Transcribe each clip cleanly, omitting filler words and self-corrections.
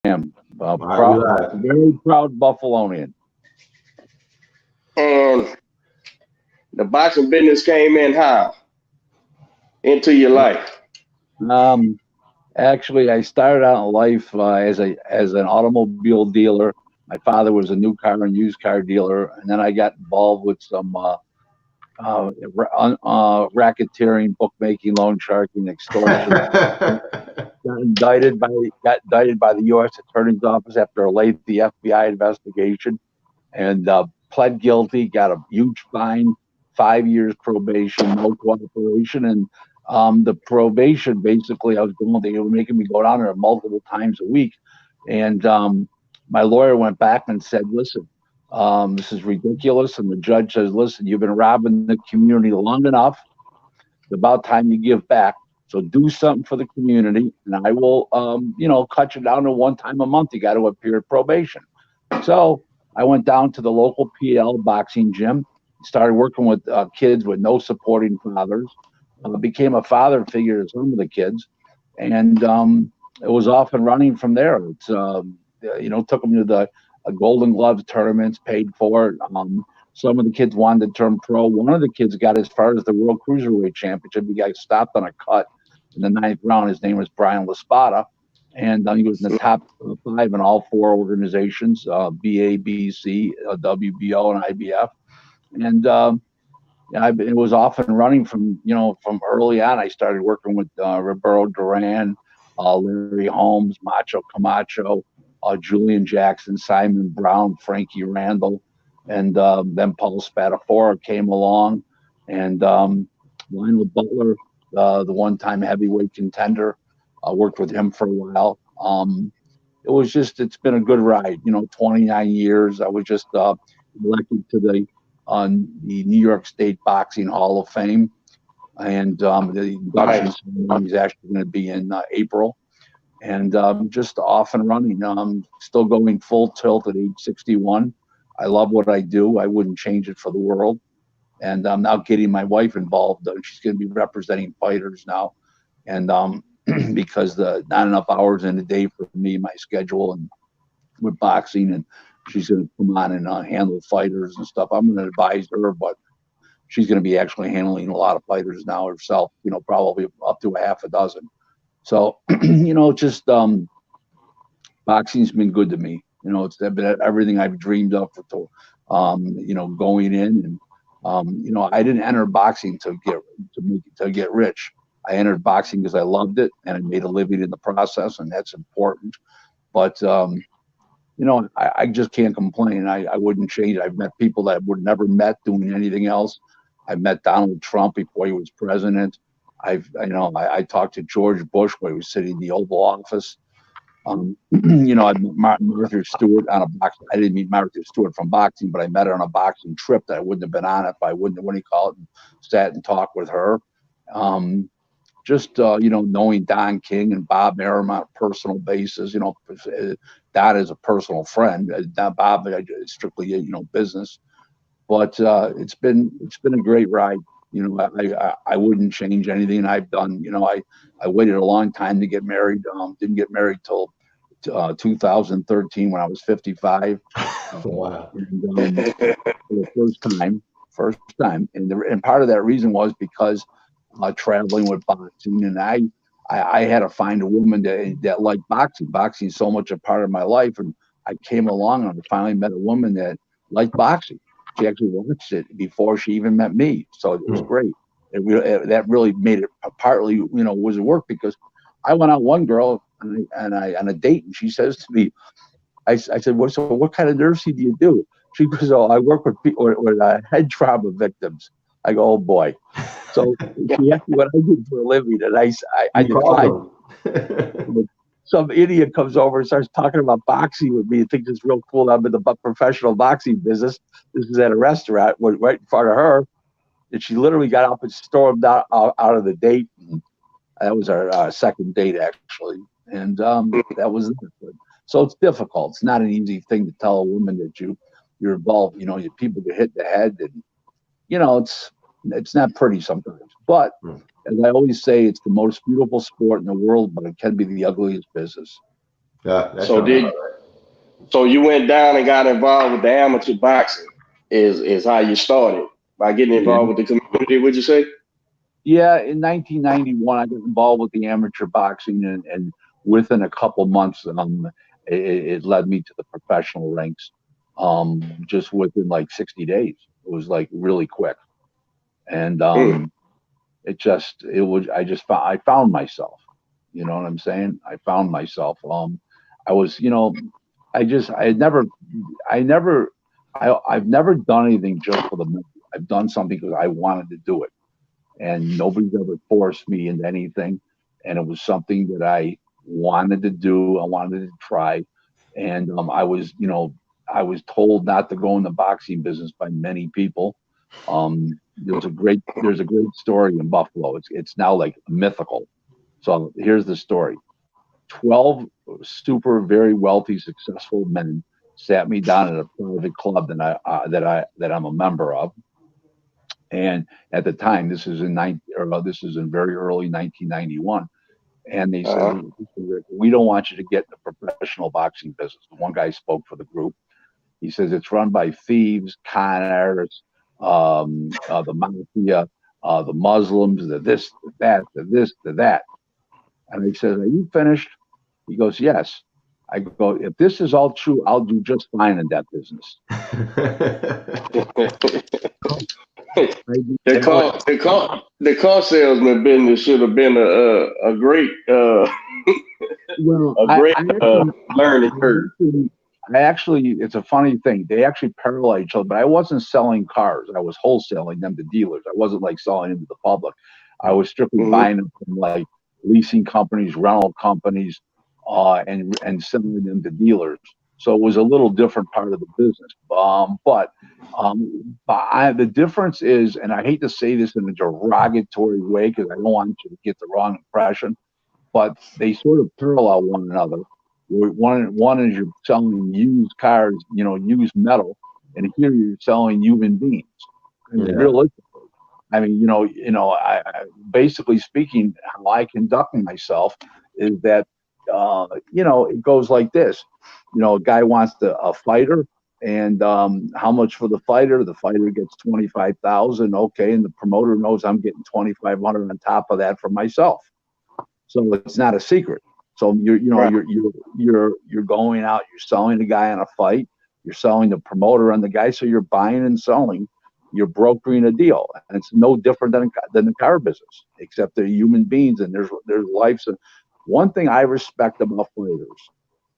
am. Right. Very proud Buffalonian. And the boxing business came in how into your life? Um, Actually, I started out in life as an automobile dealer. My father was a new car and used car dealer, and then I got involved with some racketeering, bookmaking, loan sharking, extortion. Got indicted by the U.S. Attorney's Office after a lengthy FBI investigation, and pled guilty. Got a huge fine, 5 years probation, no cooperation, and the probation basically I was going. They were making me go down there multiple times a week, and my lawyer went back and said, "Listen, this is ridiculous." And the judge says, "Listen, you've been robbing the community long enough. It's about time you give back. So do something for the community, and I will, cut you down to one time a month. You got to appear at probation." So I went down to the local PL boxing gym, started working with kids with no supporting fathers, became a father figure to some of the kids, and it was off and running from there. It's took them to the Golden Gloves tournaments, paid for it. Some of the kids wanted to turn pro. One of the kids got as far as the World Cruiserweight Championship. He got stopped on a cut in the ninth round. His name was Brian Laspada, and he was in the top five in all four organizations: BABC, WBO, and IBF. And it was off and running from early on. I started working with Roberto Duran, Larry Holmes, Macho Camacho, Julian Jackson, Simon Brown, Frankie Randall, and then Paul Spadafora came along, and Lionel Butler, the one-time heavyweight contender, worked with him for a while. It's been a good ride. 29 years. I was just elected to the New York State Boxing Hall of Fame, and the induction ceremony is actually going to be in April. And just off and running. Still going full tilt at age 61. I love what I do. I wouldn't change it for the world. And I'm now getting my wife involved. She's going to be representing fighters now, and because the not enough hours in a day for me, my schedule, and with boxing, and she's going to come on and handle fighters and stuff. I'm going to advise her, but she's going to be actually handling a lot of fighters now herself. Probably up to a half a dozen. So just boxing's been good to me. It's been everything I've dreamed of going in, and I didn't enter boxing to get rich. I entered boxing because I loved it and I made a living in the process, and that's important. But I just can't complain. I wouldn't change. I've met people that I would never met doing anything else. I met Donald Trump before he was president. I talked to George Bush when he was sitting in the Oval Office. I met Martha Stewart on a boxing. I didn't meet Martha Stewart from boxing, but I met her on a boxing trip that I wouldn't have been on if I wouldn't have, sat and talked with her. Knowing Don King and Bob Arum on a personal basis. Don is a personal friend. Bob strictly business, but it's been a great ride. I wouldn't change anything I've done. I waited a long time to get married. Didn't get married till 2013 when I was 55. Wow. And, for the first time, and part of that reason was because traveling with boxing, and I had to find a woman that liked boxing. Boxing is so much a part of my life, and I came along and I finally met a woman that liked boxing. She actually watched it before she even met me, so it was great. That really made it partly, was it work, because I went out one girl and I on a date, and she says to me, I said, "Well, so what kind of nursing do you do?" She goes, "Oh, I work with people with head trauma victims." I go, "Oh boy." So she asked me what I did for a living, and I decided. Some idiot comes over and starts talking about boxing with me and thinks it's real cool. I'm in the professional boxing business. This is at a restaurant right in front of her, and she literally got up and stormed out of the date. And that was our second date, actually, and that was it. So it's difficult. It's not an easy thing to tell a woman that you're involved. People get hit in the head, and it's not pretty sometimes. But as I always say, it's the most beautiful sport in the world, but it can be the ugliest business. That So sounds did about right. so you went down and got involved with the amateur boxing is how you started by getting Yeah. involved with the community, would you say? Yeah, in 1991, I got involved with the amateur boxing, and within a couple months, it led me to the professional ranks. Just within like 60 days, it was like really quick, and Mm. I found myself. You know what I'm saying? I found myself. I was, I just, I had never, I never, I've never done anything just for the money. I've done something because I wanted to do it, and nobody's ever forced me into anything. And it was something that I wanted to do. I wanted to try, and I was told not to go in the boxing business by many people. There's a great story in Buffalo. It's now like mythical. So here's the story: 12 super very wealthy, successful men sat me down at a private club that I'm a member of, and at the time, this is in very early 1991. And they said, Uh-huh. we don't want you to get in the professional boxing business. One guy spoke for the group. He says it's run by thieves, con artists, the mafia, the Muslims, the this, the that, the this, the that. And I said, are you finished? He goes, yes. I go, if this is all true, I'll do just fine in that business. The car salesman business should have been a great Well, a great learning curve. I actually, it's a funny thing. They actually parallel each other, but I wasn't selling cars. I was wholesaling them to dealers. I wasn't like selling them to the public. I was strictly Mhm. buying them from like leasing companies, rental companies, and selling them to dealers. So it was a little different part of the business. The difference is, and I hate to say this in a derogatory way because I don't want you to get the wrong impression, but they sort of parallel one another. One is you're selling used cars, used metal, and here you're selling human beings. I mean, Yeah. realistically, I mean, basically speaking, how I conduct myself is that, it goes like this. A guy wants a fighter, and how much for the fighter? The fighter gets 25,000. Okay, and the promoter knows I'm getting 2,500 on top of that for myself. So it's not a secret. So Right. you're going out, you're selling the guy on a fight, you're selling the promoter on the guy. So you're buying and selling, you're brokering a deal, and it's no different than the car business, except they're human beings and there's lives. One thing I respect about fighters,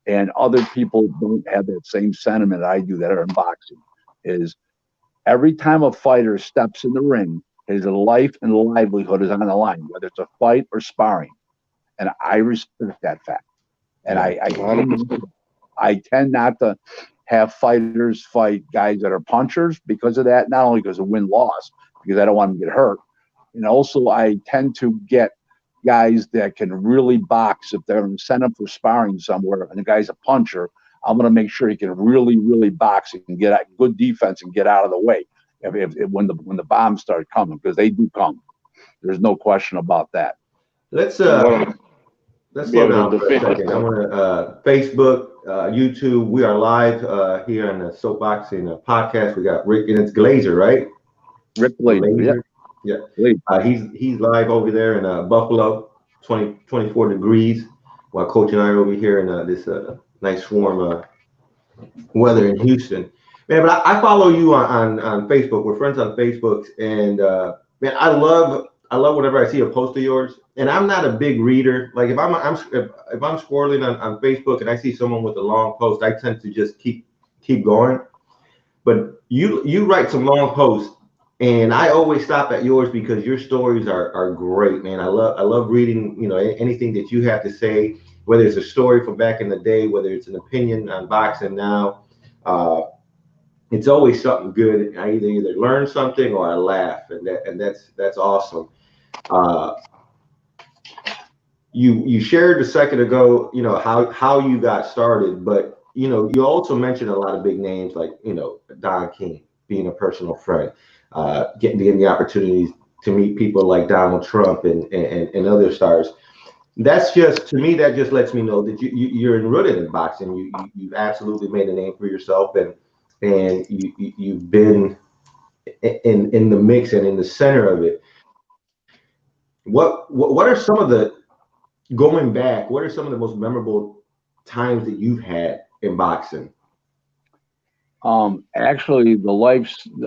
and other people don't have that same sentiment I do that are in boxing, is every time a fighter steps in the ring, his life and livelihood is on the line, whether it's a fight or sparring, and I respect that fact. And Yeah. I tend not to have fighters fight guys that are punchers because of that. Not only because of win loss, because I don't want them to get hurt, and also I tend to get guys that can really box. If they're going to send him for sparring somewhere, and the guy's a puncher, I'm going to make sure he can really, really box and get good defense and get out of the way when the bombs start coming, because they do come. There's no question about that. Let's You want to be slow able to down for a defend second. I yourself. want to Facebook, YouTube. We are live here on the Soapboxing podcast. We got Rick, and it's Glaser, right? Rick Glaser, Yeah. yeah. He's live over there in Buffalo, 24 degrees, while Coach and I are over here in this nice warm weather in Houston. Man, but I follow you on Facebook. We're friends on Facebook, and man, I love whenever I see a post of yours. And I'm not a big reader. Like if I'm scrolling on Facebook and I see someone with a long post, I tend to just keep going. But you write some long posts, and I always stop at yours because your stories are great, man. I love reading, anything that you have to say, whether it's a story from back in the day, whether it's an opinion on boxing now. Uh, it's always something good. I either learn something or I laugh, and that's awesome. Uh, you shared a second ago, how you got started, but you also mentioned a lot of big names like Don King being a personal friend, getting the opportunities to meet people like Donald Trump and other stars. That's just, to me, that just lets me know that you're enrooted in boxing. You've absolutely made a name for yourself, and you've been in the mix and in the center of it. What are some of the, going back, what are some of the most memorable times that you've had in boxing? Actually,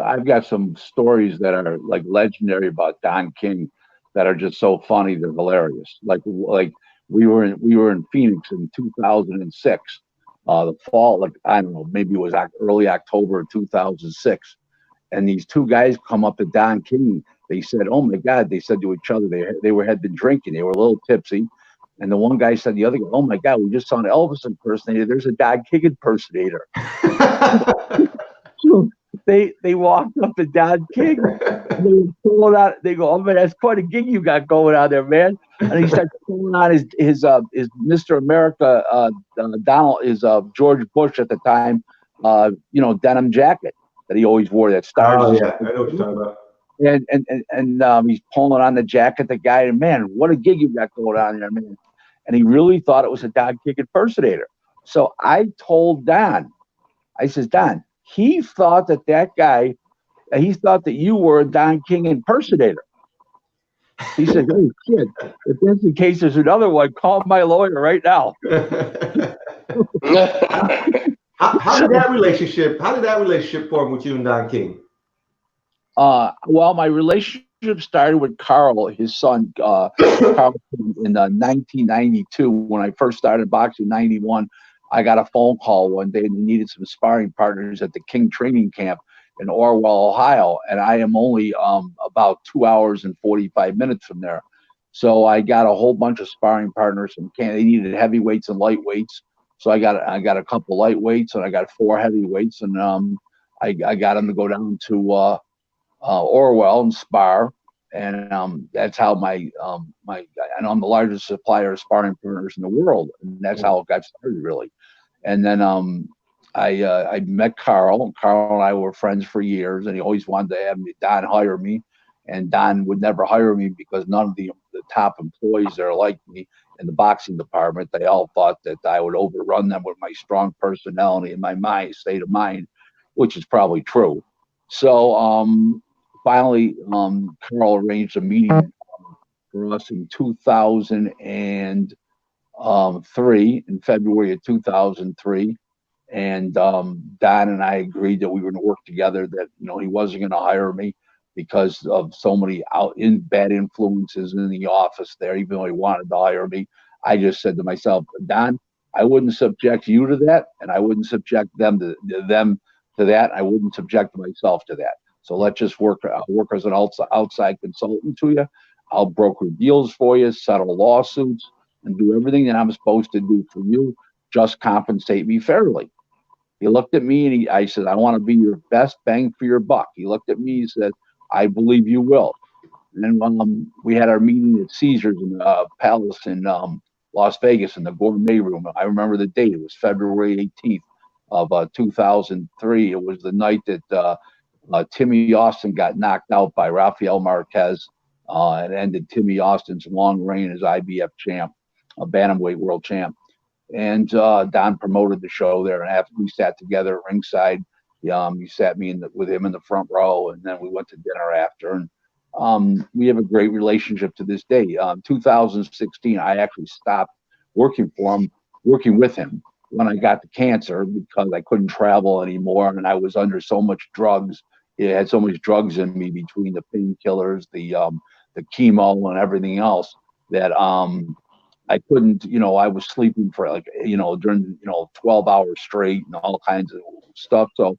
I've got some stories that are like legendary about Don King that are just so funny, they're hilarious. Like we were in Phoenix in 2006, the fall, like I don't know, maybe it was early October of 2006, and these two guys come up to Don King. They said, "Oh my God!" They said to each other, had been drinking, they were a little tipsy, and the one guy said to the other guy, "Oh my God, we just saw an Elvis impersonator. There's a Don King impersonator." So they walked up to Don King. And they were pulling out. They go, "Oh man, that's quite a gig you got going on there, man." And he starts pulling on his Mr. America Donald is George Bush at the time, denim jacket that he always wore that Oh stars. yeah, I know what you're talking about. And he's pulling on the jacket. The guy, and man, what a gig you got going on there, man. And he really thought it was a Don King impersonator. So I told Don, I says, Don, he thought that you were a Don King impersonator. He said, "Oh shit! If that's the case, there's another one. Call my lawyer right now." How did that relationship? How did that relationship form with you and Don King? Well, my relationship started with Carl, his son, Carl, in 1992. When I first started boxing in '91, I got a phone call one day and they needed some sparring partners at the King Training Camp in Orwell, Ohio, and I am only about 2 hours and 45 minutes from there. So I got a whole bunch of sparring partners from camp. They needed heavyweights and lightweights, so I got a couple lightweights and I got four heavyweights, and I got them to go down to Orwell and spar, and that's how and I'm the largest supplier of sparring partners in the world, and that's how it got started really. And then I met Carl. Carl and I were friends for years, and he always wanted to have Don hire me, and Don would never hire me because none of the top employees there liked me in the boxing department. They all thought that I would overrun them with my strong personality and my state of mind, which is probably true. So finally, Carl arranged a meeting for us in 2003, in February of 2003. And Don and I agreed that we were going to work together, that he wasn't going to hire me because of so many bad influences in the office there, even though he wanted to hire me. I just said to myself, Don, I wouldn't subject you to that, and I wouldn't subject them to that. I wouldn't subject myself to that. So let's just work as an outside consultant to you. I'll broker deals for you, settle lawsuits, and do everything that I'm supposed to do for you. Just compensate me fairly. He looked at me and I said, I want to be your best bang for your buck. He looked at me and said, I believe you will. And then we had our meeting at Caesars in Palace in Las Vegas in the gourmet room. I remember the date. It was February 18th of 2003. It was the night that Timmy Austin got knocked out by Rafael Marquez. It ended Timmy Austin's long reign as IBF champ, a bantamweight world champ. And Don promoted the show there. And after we sat together at ringside, he sat me with him in the front row, and then we went to dinner after. And we have a great relationship to this day. 2016, I actually stopped working with him when I got the cancer because I couldn't travel anymore, and I was under so much drugs. It had so much drugs in me between the painkillers, the chemo, and everything else that I couldn't, I was sleeping for during 12 hours straight and all kinds of stuff. So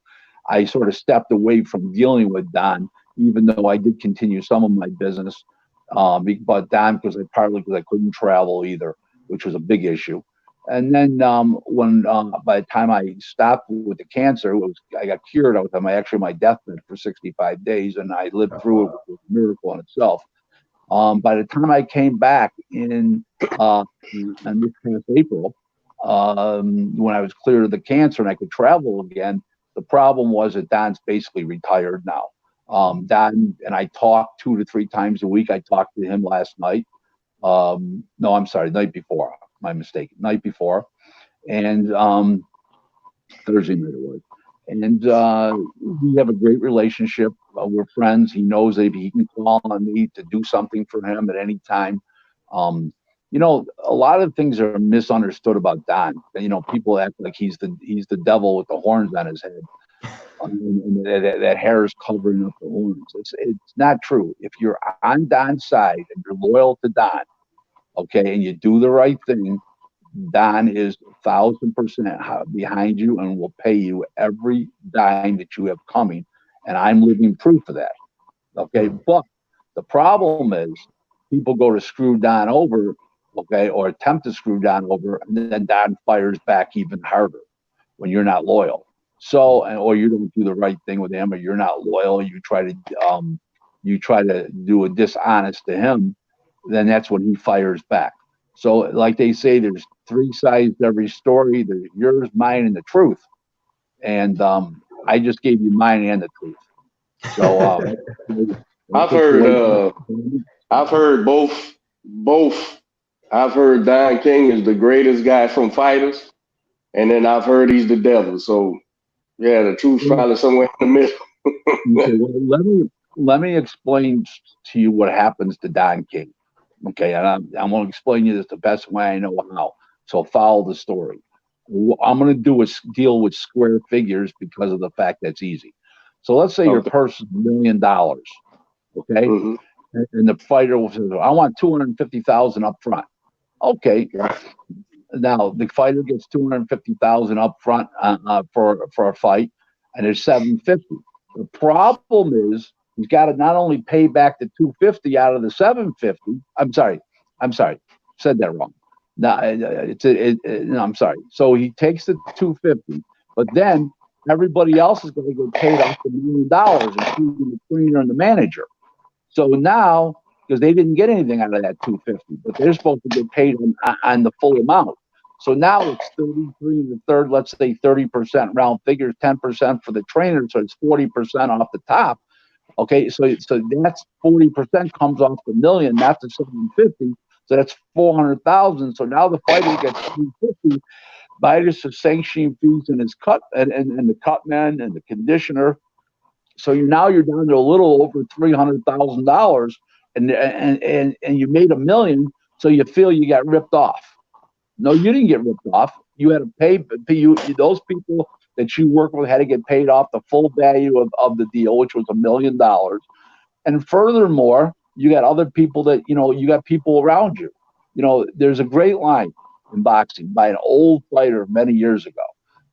I sort of stepped away from dealing with Don, even though I did continue some of my business. But Don, partly because I couldn't travel either, which was a big issue. And then when by the time I stopped with the cancer, I got cured. I actually my deathbed for 65 days, and I lived through it, which was a miracle in itself. By the time I came back in this past April, when I was cleared of the cancer and I could travel again, the problem was that Don's basically retired now. Don and I talk 2 to 3 times a week. I talked to him last night. No, I'm sorry, night before. My mistake. Night before, and Thursday night it was. And we have a great relationship. We're friends. He knows that he can call on me to do something for him at any time. Um, a lot of things are misunderstood about Don. People act like he's the devil with the horns on his head. And that hair is covering up the horns. It's not true. If you're on Don's side and you're loyal to Don, okay, and you do the right thing, Don is 1,000% behind you and will pay you every dime that you have coming. And I'm living proof of that. Okay. But the problem is people go to screw Don over, okay, or attempt to screw Don over, and then Don fires back even harder when you're not loyal. So, or you don't do the right thing with him, or you're not loyal, you try to do a dishonest to him, then that's when he fires back. So, like they say, there's three sides to every story. There's yours, mine, and the truth. And I just gave you mine and the truth. So I've heard I've heard both. I've heard Don King is the greatest guy from Fighters, and then I've heard he's the devil. So yeah, the truth's probably somewhere in the middle. Okay, well, let me explain to you what happens to Don King. Okay, and I'm going to explain you this the best way I know how. So follow the story. What I'm going to do is deal with square figures because of the fact that's easy. So let's say your person's $1 million. Okay, and the fighter says, "I want 250,000 up front." Okay, now the fighter gets 250,000 up front for a fight, and it's 750. The problem is he's got to not only pay back the 250 out of the 750. I'm sorry, said that wrong. No, no, I'm sorry. So he takes the 250, but then everybody else is going to get paid off the $1 million, including the trainer and the manager. So now, because they didn't get anything out of that 250, but they're supposed to get paid on the full amount. So now it's 33 to third, let's say 30% round figures, 10% for the trainer, so it's 40% off the top. Okay, so that's 40% comes off the million, not the 750. So that's 400,000. So now the fighter gets 350 minus the sanctioning fees and his cut and the cut man and the conditioner. So you're down to a little over $300,000, and you made $1 million. So you feel you got ripped off. No, you didn't get ripped off. You had to pay those people that you work with had to get paid off the full value of the deal, which was $1 million. And furthermore, you got other people that you got people around you. There's a great line in boxing by an old fighter many years ago.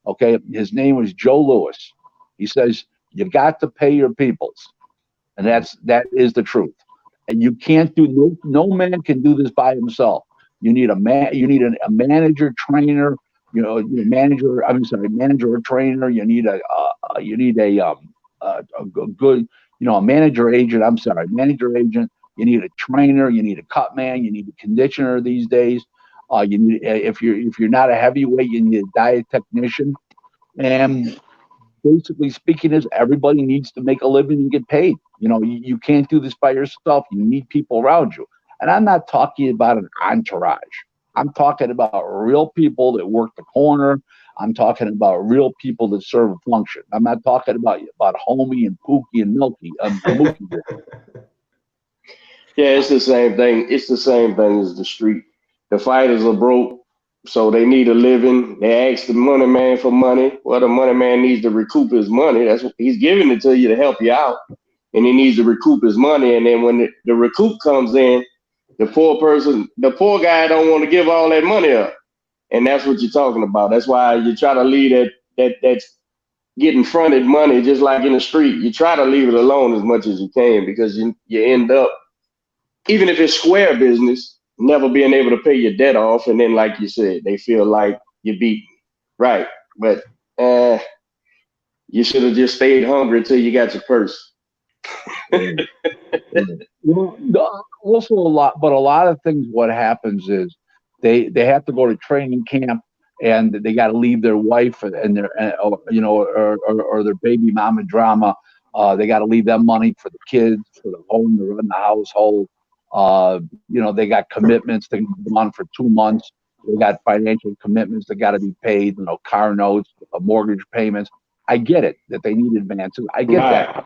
Okay, his name was Joe Louis. He says, "You got to pay your peoples," and that is the truth. And you can't do no man can do this by himself. You need a man. You need a manager, trainer. Manager. I'm sorry, manager or trainer. You need a good a manager agent. I'm sorry, manager agent. You need a trainer. You need a cut man. You need a conditioner these days. You need if you're not a heavyweight, you need a diet technician. And basically speaking is everybody needs to make a living and get paid. You can't do this by yourself. You need people around you. And I'm not talking about an entourage. I'm talking about real people that work the corner. I'm talking about real people that serve a function. I'm not talking about Homie and Pookie and Milky. Yeah, it's the same thing. It's the same thing as the street. The fighters are broke, so they need a living. They ask the money man for money. Well, the money man needs to recoup his money. That's what he's giving it to you to help you out, and he needs to recoup his money. And then when the recoup comes in, the poor guy don't want to give all that money up, and that's what you're talking about. That's why you try to leave that's getting fronted money, just like in the street. You try to leave it alone as much as you can because you end up, even if it's square business, never being able to pay your debt off. And then, like you said, they feel like you're beaten. Right. But you should have just stayed hungry until you got your purse. Well, also a lot of things. What happens is they have to go to training camp, and they got to leave their wife and their or their baby mama drama. They got to leave that money for the kids, for the home, to run the household. They got commitments that go on for 2 months. They got financial commitments that got to be paid, car notes, mortgage payments. I get it that they need advances. I get that.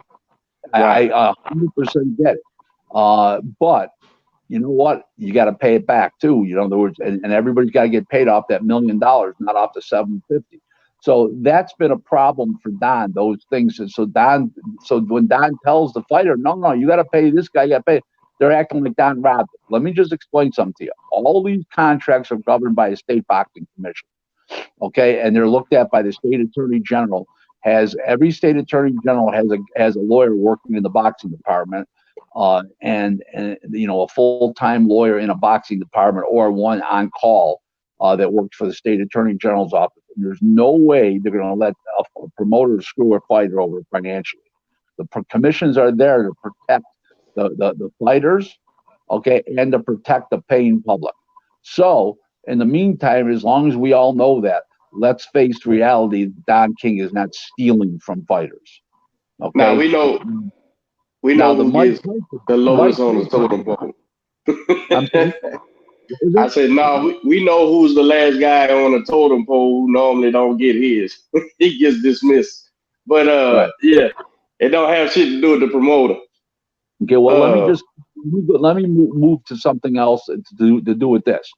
Right. I 100% get it. But you know what? You got to pay it back too. In other words, and everybody's got to get paid off that $1 million, not off the 750. So that's been a problem for Don. Those things. And so when Don tells the fighter, no, you got to pay this guy, you got to pay. They're acting like Don robbed them. Let me just explain something to you. All these contracts are governed by a state boxing commission, okay, and they're looked at by the state attorney general. Every state attorney general has a lawyer working in the boxing department, and a full-time lawyer in a boxing department or one on call that works for the state attorney general's office. And there's no way they're going to let a promoter screw a fighter over financially. The commissions are there to protect the fighters, okay, and to protect the paying public. So in the meantime, as long as we all know that, let's face reality, Don King is not stealing from fighters. Okay. Now we know who gets the lowest on the totem pole. I'm sorry? I said, no, we know who's the last guy on the totem pole who normally don't get his. He gets dismissed. But Right. yeah, it don't have shit to do with the promoter. Okay, well, let me move to something else to do with this.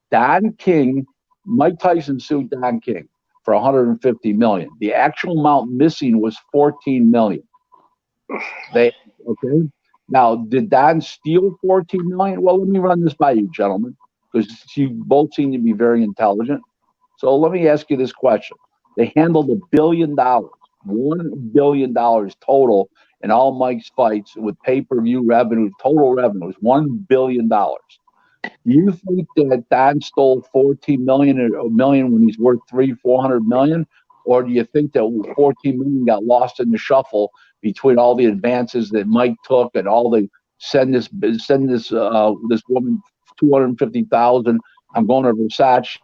Don King, Mike Tyson sued Don King for $150 million. The actual amount missing was $14 million. Okay. Now, did Don steal $14 million? Well, let me run this by you, gentlemen, because you both seem to be very intelligent. So let me ask you this question. They handled $1 billion, $1 billion total in all Mike's fights with pay-per-view revenue, total revenues, $1 billion. Do you think that Don stole 14 million when he's worth 400 million? Or do you think that 14 million got lost in the shuffle between all the advances that Mike took and all the send this woman 250,000? I'm going to Versace,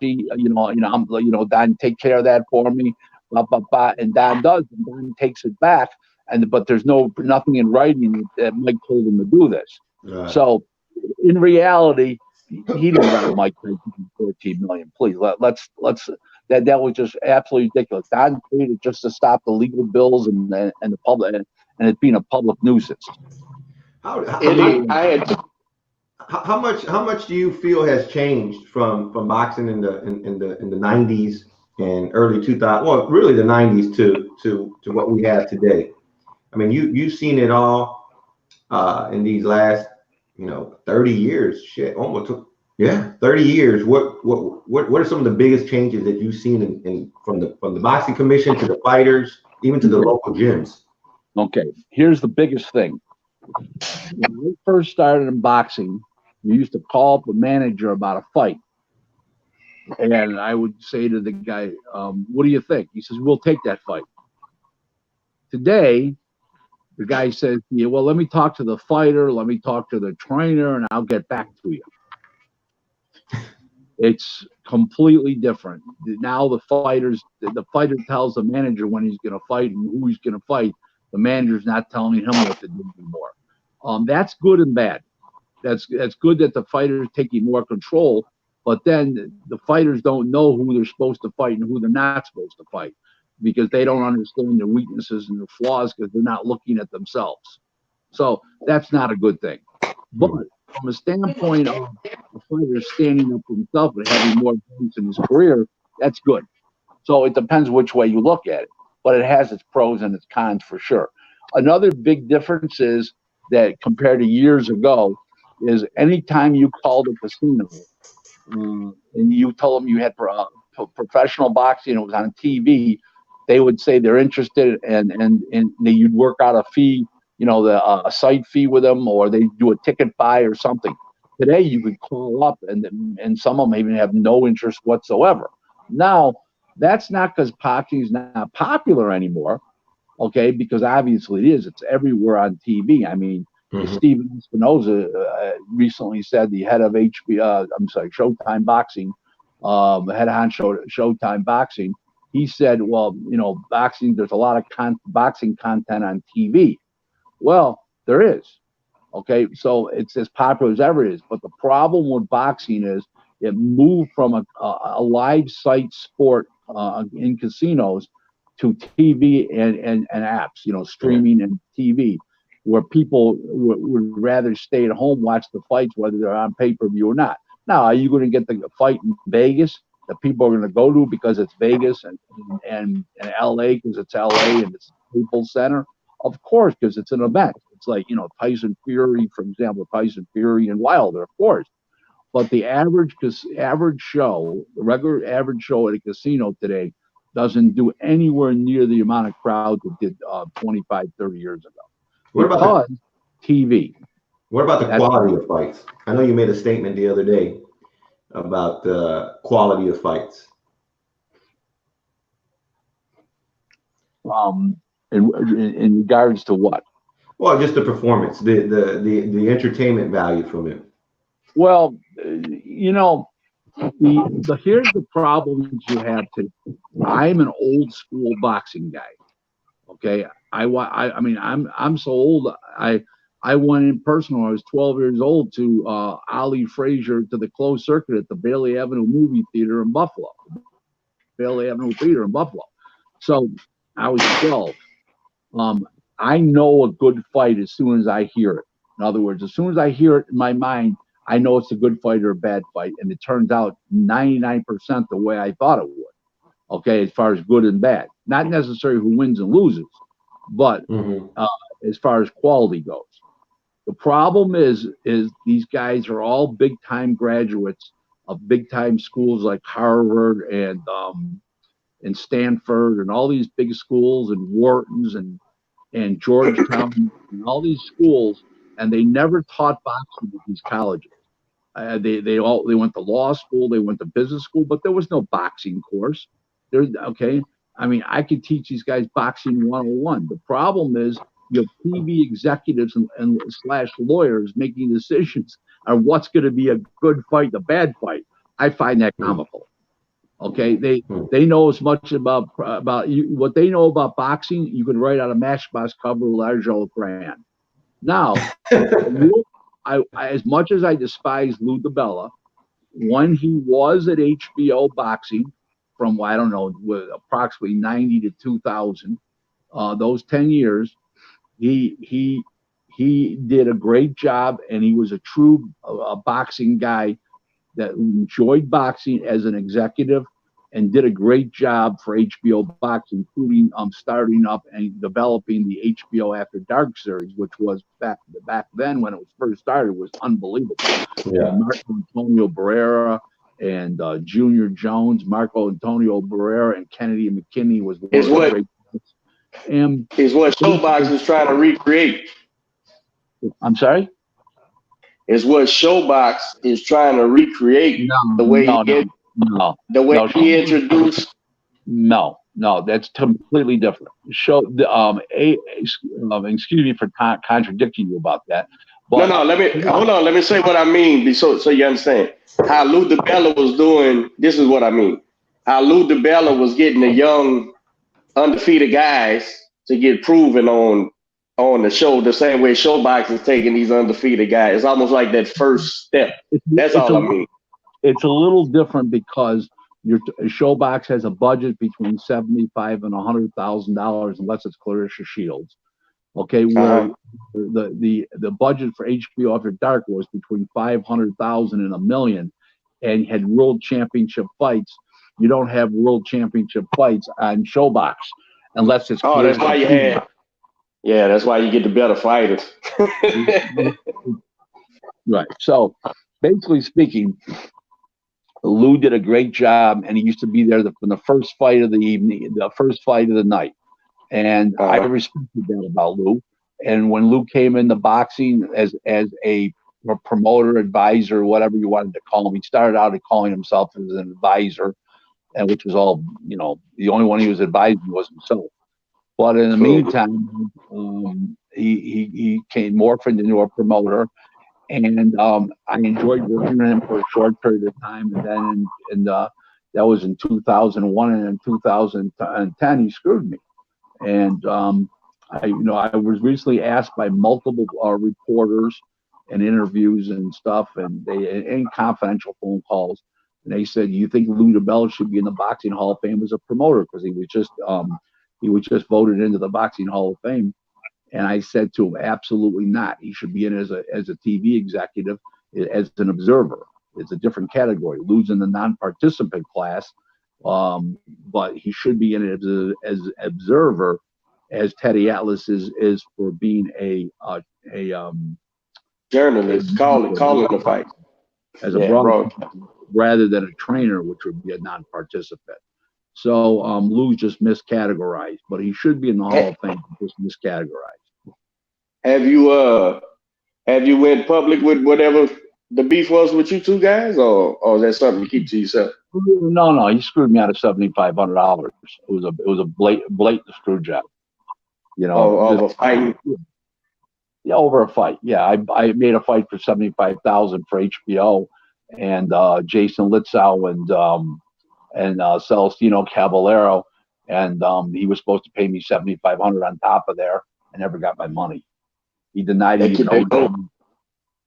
Don, take care of that for me. Blah, blah, blah. And Don does, and Don takes it back. But there's nothing in writing that Mike told him to do this. Right. So in reality, he didn't rob Mike Tyson for 14 million. Please, let's that was just absolutely ridiculous. Don paid it just to stop the legal bills and the public and it being a public nuisance. How much do you feel has changed from boxing in the 90s and early 2000? Well, really the 90s to what we have today. I mean, you've seen it all in these last 30 years. Shit, almost 30 years. What are some of the biggest changes that you've seen from the boxing commission to the fighters, even to the local gyms? Okay, here's the biggest thing. When I first started in boxing, you used to call up a manager about a fight, and I would say to the guy, "What do you think?" He says, "We'll take that fight." Today, the guy says, "Yeah, well, let me talk to the fighter, let me talk to the trainer, and I'll get back to you." It's completely different. Now the fighter tells the manager when he's going to fight and who he's going to fight. The manager's not telling him what to do anymore. That's good and bad. That's good that the fighter's taking more control, but then the fighters don't know who they're supposed to fight and who they're not supposed to fight because they don't understand their weaknesses and their flaws because they're not looking at themselves. So that's not a good thing. But from a standpoint of a fighter standing up for himself and having more points in his career, that's good. So it depends which way you look at it, but it has its pros and its cons for sure. Another big difference is that compared to years ago is anytime you called a casino and you told them you had professional boxing, it was on TV, they would say they're interested and you'd work out a fee, a site fee with them, or they do a ticket buy or something. Today you could call up and some of them even have no interest whatsoever. Now that's not because boxing is not popular anymore, okay? Because obviously it is. It's everywhere on TV. I mean, Steven Espinoza recently said, the head of Showtime Boxing, head on Showtime Boxing. He said, well, boxing, there's a lot of boxing content on TV. Well, there is. Okay, so it's as popular as ever it is. But the problem with boxing is it moved from a live site sport in casinos to TV and apps, streaming and TV, where people would rather stay at home, watch the fights, whether they're on pay-per-view or not. Now, are you going to get the fight in Vegas that people are going to go to because it's Vegas and LA because it's LA and it's Staples Center? Of course, because it's an event. It's like, Tyson Fury, for example, Tyson Fury and Wilder, of course. But the average show, the regular average show at a casino today doesn't do anywhere near the amount of crowds it did 25, 30 years ago. What about TV? What about the quality of fights? I know you made a statement the other day about the quality of fights. In regards to what? Well, just the performance, the entertainment value from it. Well, here's the problem you have today. I'm an old school boxing guy. Okay, I'm so old. I went in person when I was 12 years old to Ali Frazier to the closed circuit at the Bailey Avenue movie theater in Buffalo. So I was 12. I know a good fight as soon as I hear it. In other words, as soon as I hear it in my mind, I know it's a good fight or a bad fight. And it turns out 99% the way I thought it would. Okay, as far as good and bad. Not necessarily who wins and loses, but as far as quality goes. The problem is these guys are all big-time graduates of big-time schools like Harvard and Stanford and all these big schools and Wharton's and Georgetown and all these schools, and they never taught boxing at these colleges. They went to law school, they went to business school, but there was no boxing course. I could teach these guys boxing 101. The problem is you have TV executives and slash lawyers making decisions on what's going to be a good fight, a bad fight. I find that comical. Okay, they know as much about what they know about boxing. You could write on a Matchbox cover with large old crayon. Now, as much as I despise Lou DiBella, when he was at HBO Boxing from with approximately 90 to 2000, those 10 years, he did a great job, and he was a true boxing guy that enjoyed boxing as an executive and did a great job for HBO Boxing, including starting up and developing the HBO After Dark series, which was back then when it was first started was unbelievable. Yeah. Marco Antonio Barrera and Junior Jones, Marco Antonio Barrera and Kennedy McKinney was one of the great. Is what Showbox is trying to recreate. I'm sorry? Is what Showbox is trying to recreate the way he introduced. No, that's completely different. Excuse me for contradicting you about that. But let me say what I mean so you understand. How Lou DiBella was doing, this is what I mean. How Lou DiBella was getting the young undefeated guys to get proven on the show the same way Showbox is taking these undefeated guys. It's almost like that first step. That's all I mean. It's a little different because your Showbox has a budget between $75,000 and $100,000 unless it's Clarissa Shields. Okay, where the budget for HBO After Dark was between $500,000 and $1 million, and had world championship fights. You don't have world championship fights on Showbox unless it's. Oh, that's why you had. Yeah, that's why you get the better fighters. Right. So, basically speaking, Lou did a great job, and he used to be there from the first fight of the evening, the first fight of the night. And I respected that about Lou. And when Lou came into boxing as a promoter, advisor, whatever you wanted to call him, he started out calling himself as an advisor, and which was all, the only one he was advising was himself. But in the meantime, he came morphed into a promoter, and I enjoyed working with him for a short period of time. And then, that was in 2001, and in 2010 he screwed me, and I was recently asked by multiple reporters and interviews and stuff, and confidential phone calls, and they said, "You think Lou DiBella should be in the Boxing Hall of Fame as a promoter because he was just voted into the Boxing Hall of Fame?" And I said to him, "Absolutely not. He should be in as a TV executive, as an observer. It's a different category. Lou's in the non-participant class, but he should be in it as observer, as Teddy Atlas is for being a journalist calling the fight as a broadcaster, rather than a trainer, which would be a non-participant." So Lou's just miscategorized, but he should be in the Hall of Fame, just miscategorized. Have you went public with whatever the beef was with you two guys, or is that something you keep to yourself? No, he screwed me out of $7,500. It was a blatant screw job. Over a fight. Yeah, over a fight. Yeah, I made a fight for $75,000 for HBO, and Jason Litzow and Celestino Caballero, and he was supposed to pay me $7,500 on top of there. I never got my money. He denied it.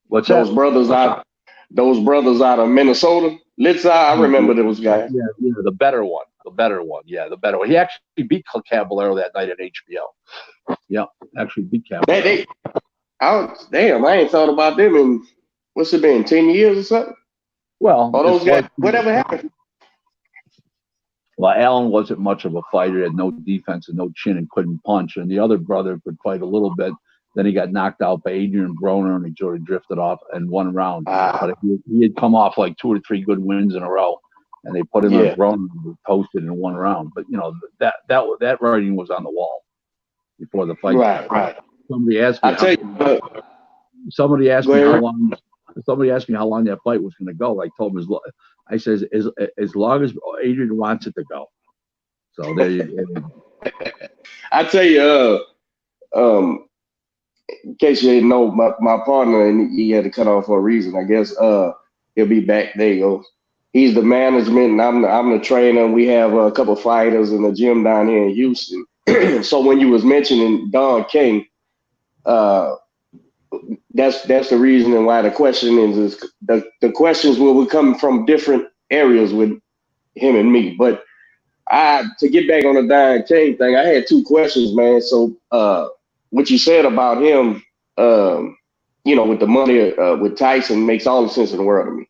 What's those that? Those brothers out of Minnesota. Litzow, I remember those guys. Yeah, the better one. Yeah, the better one. He actually beat Caballero that night at HBO. Yeah, actually beat Caballero. Damn, I ain't thought about them in, what's it been, 10 years or something? Well, those guys, whatever happened? Well, Allen wasn't much of a fighter. He had no defense and no chin and couldn't punch. And the other brother could fight a little bit. Then he got knocked out by Adrian Broner, and he sort of drifted off in one round. But he had come off like 2 or 3 good wins in a row, and they put him on Broner and toasted in one round. But that writing was on the wall before the fight. Right. Somebody asked me. Somebody asked me how long. Somebody asked me how long that fight was going to go. I told him I said as long as Adrian wants it to go. So there you go. I tell you, in case you didn't know, my partner, and he had to cut off for a reason. I guess he'll be back. There you go. He's the management, and I'm the trainer. We have a couple fighters in the gym down here in Houston. So when you was mentioning Don King, that's the reason why the question is the questions will come from different areas with him and me. But to get back on the Don King thing, I had 2 questions, man. So what you said about him, with the money with Tyson makes all the sense in the world to me.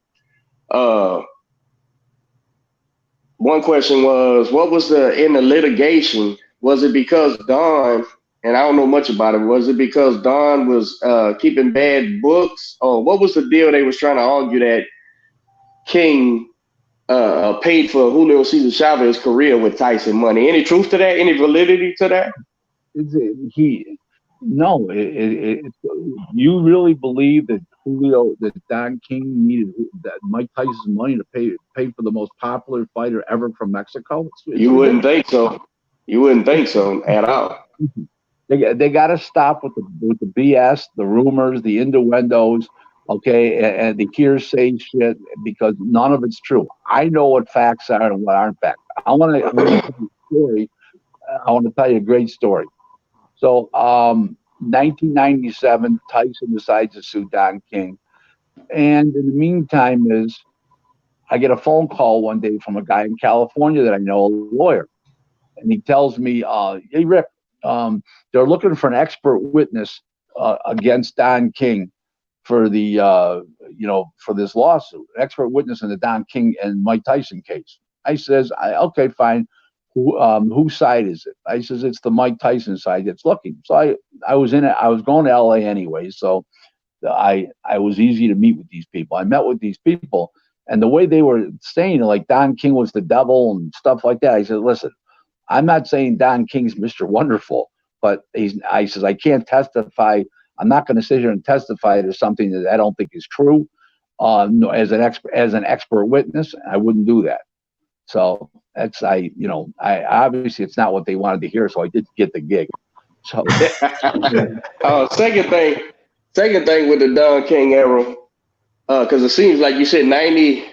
One question was, what was in the litigation? Was it because Don, and I don't know much about it, was it because Don was keeping bad books? Or what was the deal they was trying to argue that King paid for Julio Cesar Chavez's career with Tyson money? Any truth to that? Any validity to that? No. You really believe that Don King needed that Mike Tyson's money to pay for the most popular fighter ever from Mexico? You wouldn't think so. You wouldn't think so at all. They got to stop with the BS, the rumors, the innuendos, okay, and the hearsay shit, because none of it's true. I know what facts are and what aren't facts. I want to tell you a story. I want to tell you a great story. So, 1997, Tyson decides to sue Don King, and in the meantime, I get a phone call one day from a guy in California that I know, a lawyer, and he tells me, "Hey, Rick, they're looking for an expert witness against Don King for the for this lawsuit, an expert witness in the Don King and Mike Tyson case." I says, "Okay, fine. Whose side is it?" I says, "It's the Mike Tyson side that's looking." So I was in it. I was going to LA anyway, so I was easy to meet with these people. I met with these people, and the way they were saying, like Don King was the devil and stuff like that. I said, "Listen, I'm not saying Don King's Mr. Wonderful, but I says I can't testify. I'm not going to sit here and testify to something that I don't think is true. As an expert witness, I wouldn't do that." So that's I obviously it's not what they wanted to hear, so I did get the gig. So second thing with the Don King era, because it seems like you said 90,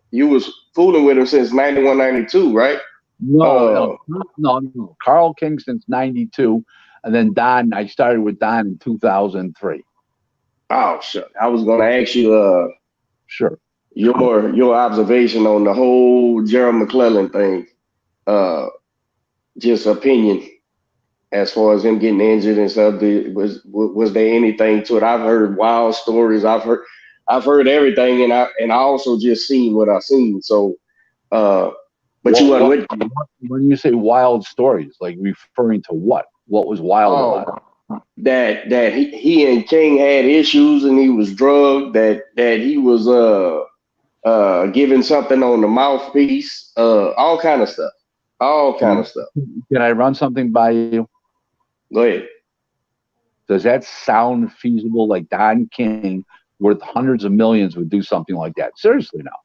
you was fooling with him since 91, 92, right? No. Carl King since 92, and then Don. I started with Don in 2003. Oh shit! I was gonna ask you Sure. your observation on the whole Gerald McClellan thing. Just opinion as far as him getting injured and stuff. Was there anything to it? I've heard wild stories. I've heard everything, and I also just seen what I seen. So, but you wasn't with. When you say wild stories, like referring to what? What was wild about it? That he and King had issues and he was drugged. That he was giving something on the mouthpiece. All kind of stuff. All kind of stuff. Can I run something by you? Go ahead. Does that sound feasible? Like Don King, worth hundreds of millions, would do something like that? Seriously, now.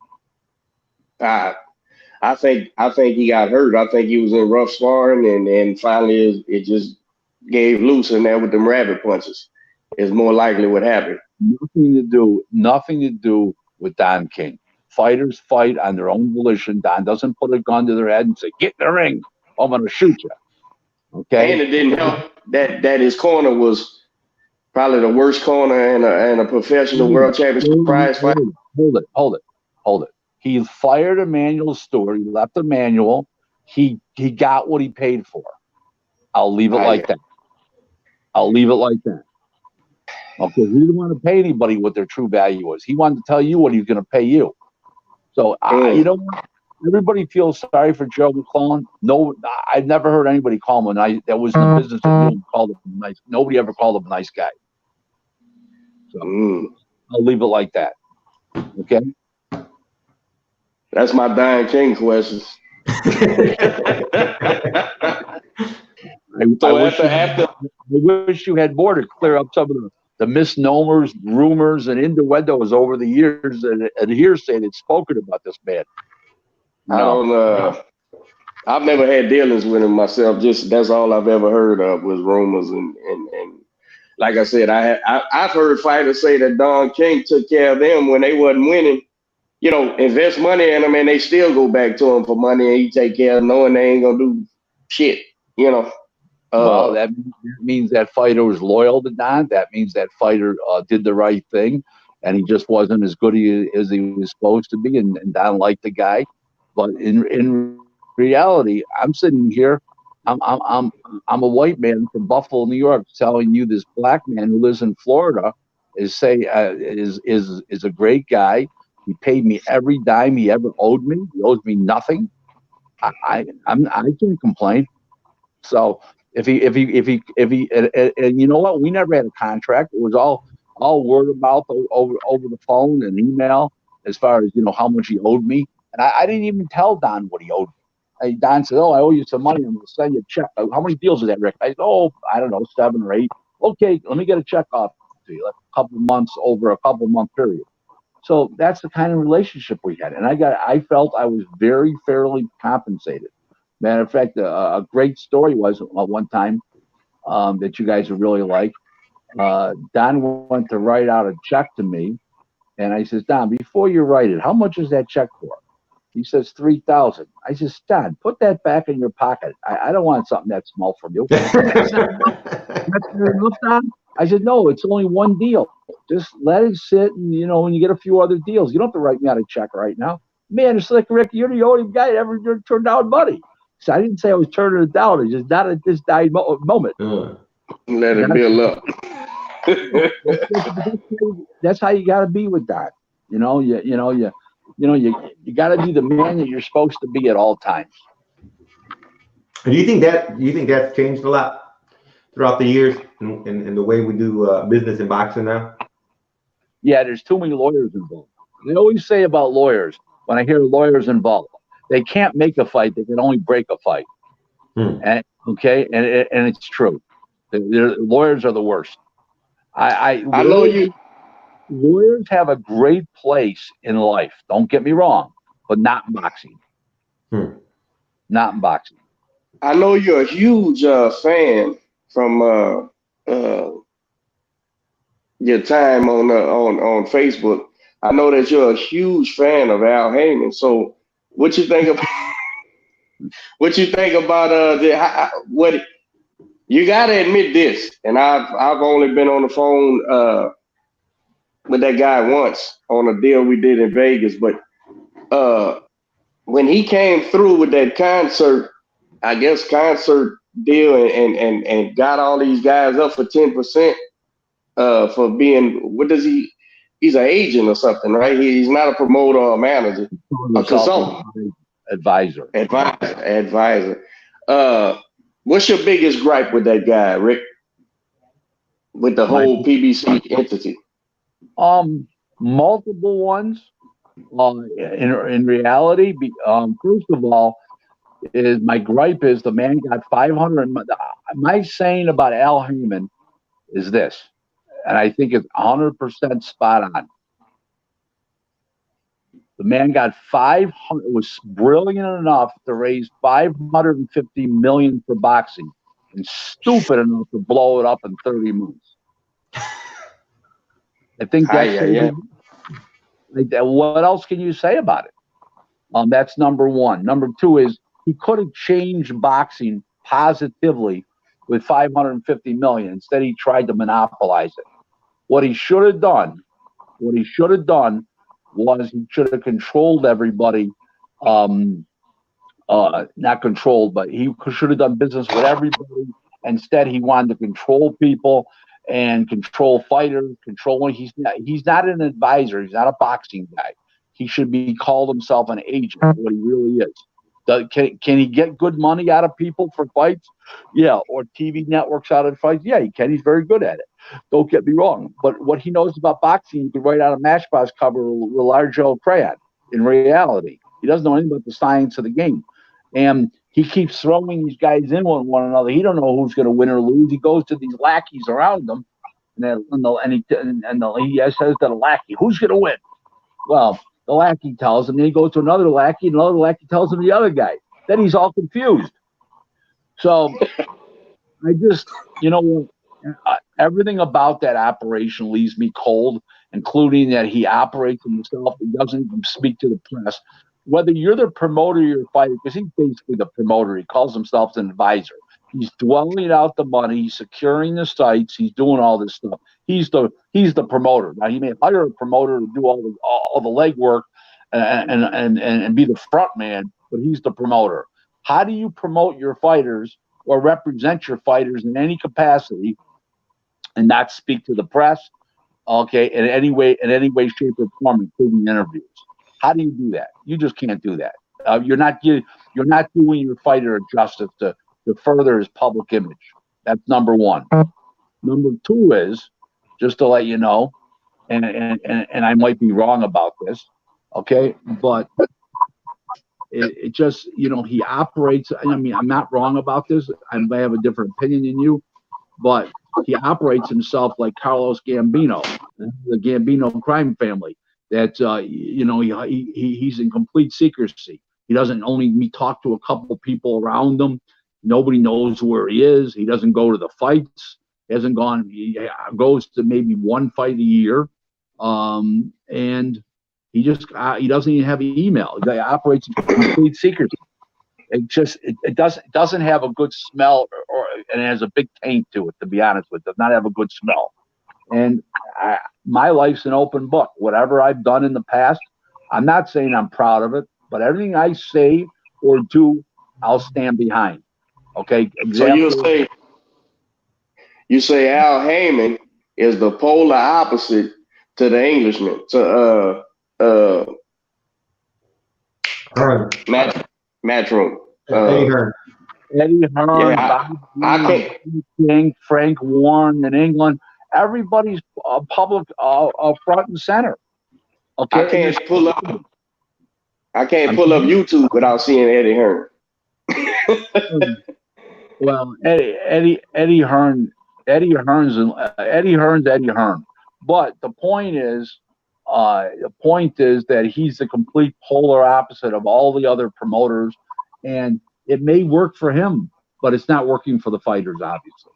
I think he got hurt. I think he was in rough sparring, and finally it just gave loose in there with them rabbit punches. Is more likely what happened. Nothing to do with Don King. Fighters fight on their own volition. Don doesn't put a gun to their head and say, "Get in the ring, I'm going to shoot you." Okay. And it didn't help that his corner was probably the worst corner in a professional world championship prize fight. Hold it. He fired Emmanuel Stewart. He left Emmanuel. He got what he paid for. I'll leave it like that. Okay, he didn't want to pay anybody what their true value was. He wanted to tell you what he was going to pay you. So, you know what? Everybody feels sorry for Joe McClellan. No, I've never heard anybody call him that was in the business of him, called him nice. Nobody ever called him a nice guy. So I'll leave it like that. Okay. That's my Don King question. I wish you had more to clear up some of the misnomers, rumors, and innuendos over the years and hearsay that's spoken about this man. I've never had dealings with him myself. Just that's all I've ever heard of was rumors and like I said, I've heard fighters say that Don King took care of them when they wasn't winning. You know, invest money in them and they still go back to him for money and he take care of knowing they ain't gonna do shit. You know. Well, that means that fighter was loyal to Don. That means that fighter did the right thing, and he just wasn't as good as he was supposed to be. And Don liked the guy, but in reality, I'm sitting here. I'm a white man from Buffalo, New York, telling you this black man who lives in Florida is a great guy. He paid me every dime he ever owed me. He owes me nothing. I can't complain. So if he and you know what, we never had a contract. It was all word of mouth over the phone and email as far as how much he owed me. And I didn't even tell Don what he owed me. Don said, "Oh, I owe you some money. I'm going to send you a check." How many deals is that, Rick? I said, "Oh, I don't know, 7 or 8. Okay, let me get a check off to you, like a couple months over a couple month period." So that's the kind of relationship we had, and I felt I was very fairly compensated. Matter of fact, a great story was one time that you guys would really like. Don went to write out a check to me, and I says, "Don, before you write it, how much is that check for?" He says, $3,000. I says, "Don, put that back in your pocket. I don't want something that small from you." That's enough, Don? I said, "No, it's only one deal. Just let it sit, and when you get a few other deals, you don't have to write me out a check right now." Man, it's like, "Rick, you're the only guy that ever turned down money." So I didn't say I was turning it down. It's just not at this moment. Let it build up. That's how you got to be with Don. You got to be the man that you're supposed to be at all times. Do you think that's changed a lot throughout the years in the way we do business in boxing now? Yeah, there's too many lawyers involved. They always say about lawyers, when I hear lawyers involved, they can't make a fight; they can only break a fight. And it's true. Lawyers are the worst. I know you. Lawyers have a great place in life. Don't get me wrong, but not in boxing. Not in boxing. I know you're a huge fan from your time on Facebook. I know that you're a huge fan of Al Heyman. So, what you think about? What you think about what you gotta admit this, and I've only been on the phone with that guy once on a deal we did in Vegas, but when he came through with that concert deal and got all these guys up for 10% for being he's an agent or something, right? He's not a promoter or a manager, a consultant. Advisor. What's your biggest gripe with that guy, Rick? With the whole PBC entity? Multiple ones. In reality, first of all, is my gripe is the man got 500. My saying about Al Heyman is this, and I think it's 100% spot on. The man got 500. Was brilliant enough to raise 550 million for boxing, and stupid enough to blow it up in 30 months. I think that's what else can you say about it? That's number one. Number two is he could have changed boxing positively with 550 million. Instead, he tried to monopolize it. What he should have done was he should have controlled everybody. Not controlled, but he should have done business with everybody. Instead, he wanted to control people and control fighters, he's not an advisor. He's not a boxing guy. He should be called himself an agent, what he really is. Can he get good money out of people for fights? Yeah. Or TV networks out of fights? Yeah, he can. He's very good at it. Don't get me wrong. But what he knows about boxing, he could write out a Matchbox cover with a large yellow crayon. In reality, he doesn't know anything about the science of the game. And he keeps throwing these guys in one another. He don't know who's going to win or lose. He goes to these lackeys around him, and he says to the lackey, "Who's going to win?" Well, the lackey tells him. Then he goes to another lackey, and another lackey tells him the other guy. Then he's all confused. So I just, everything about that operation leaves me cold, including that he operates himself. He doesn't even speak to the press. Whether you're the promoter or your fighter, because he's basically the promoter. He calls himself an advisor. He's dwelling out the money. He's securing the sites. He's doing all this stuff. He's the promoter. Now he may hire a promoter to do all the legwork and be the front man, but he's the promoter. How do you promote your fighters or represent your fighters in any capacity and not speak to the press? Okay, in any way, shape, or form, including interviews. How do you do that? You just can't do that. You're not doing your fighter justice to further his public image. That's number one. Number two is, just to let you know, and I might be wrong about this, okay, but it just, he operates. I mean, I'm not wrong about this. I may have a different opinion than you, but he operates himself like Carlos Gambino, the Gambino crime family. That he's in complete secrecy. He doesn't only talk to a couple people around him. Nobody knows where he is. He doesn't go to the fights. He hasn't gone. He goes to maybe one fight a year, and he doesn't even have an email. He operates in complete secrecy. It doesn't have a good smell, and it has a big taint to it. To be honest with, it does not have a good smell. And my life's an open book. Whatever I've done in the past, I'm not saying I'm proud of it, but everything I say or do, I'll stand behind. Okay. Example. So you say Al Heyman is the polar opposite to the Englishman, to Matchroom. Eddie Hearn. Yeah, Frank Warren in England. Everybody's public front and center. Okay. I can't pull up YouTube without seeing Eddie Hearn. Well, Eddie Hearn's Eddie Hearn. But the point is that he's the complete polar opposite of all the other promoters, and it may work for him, but it's not working for the fighters, obviously.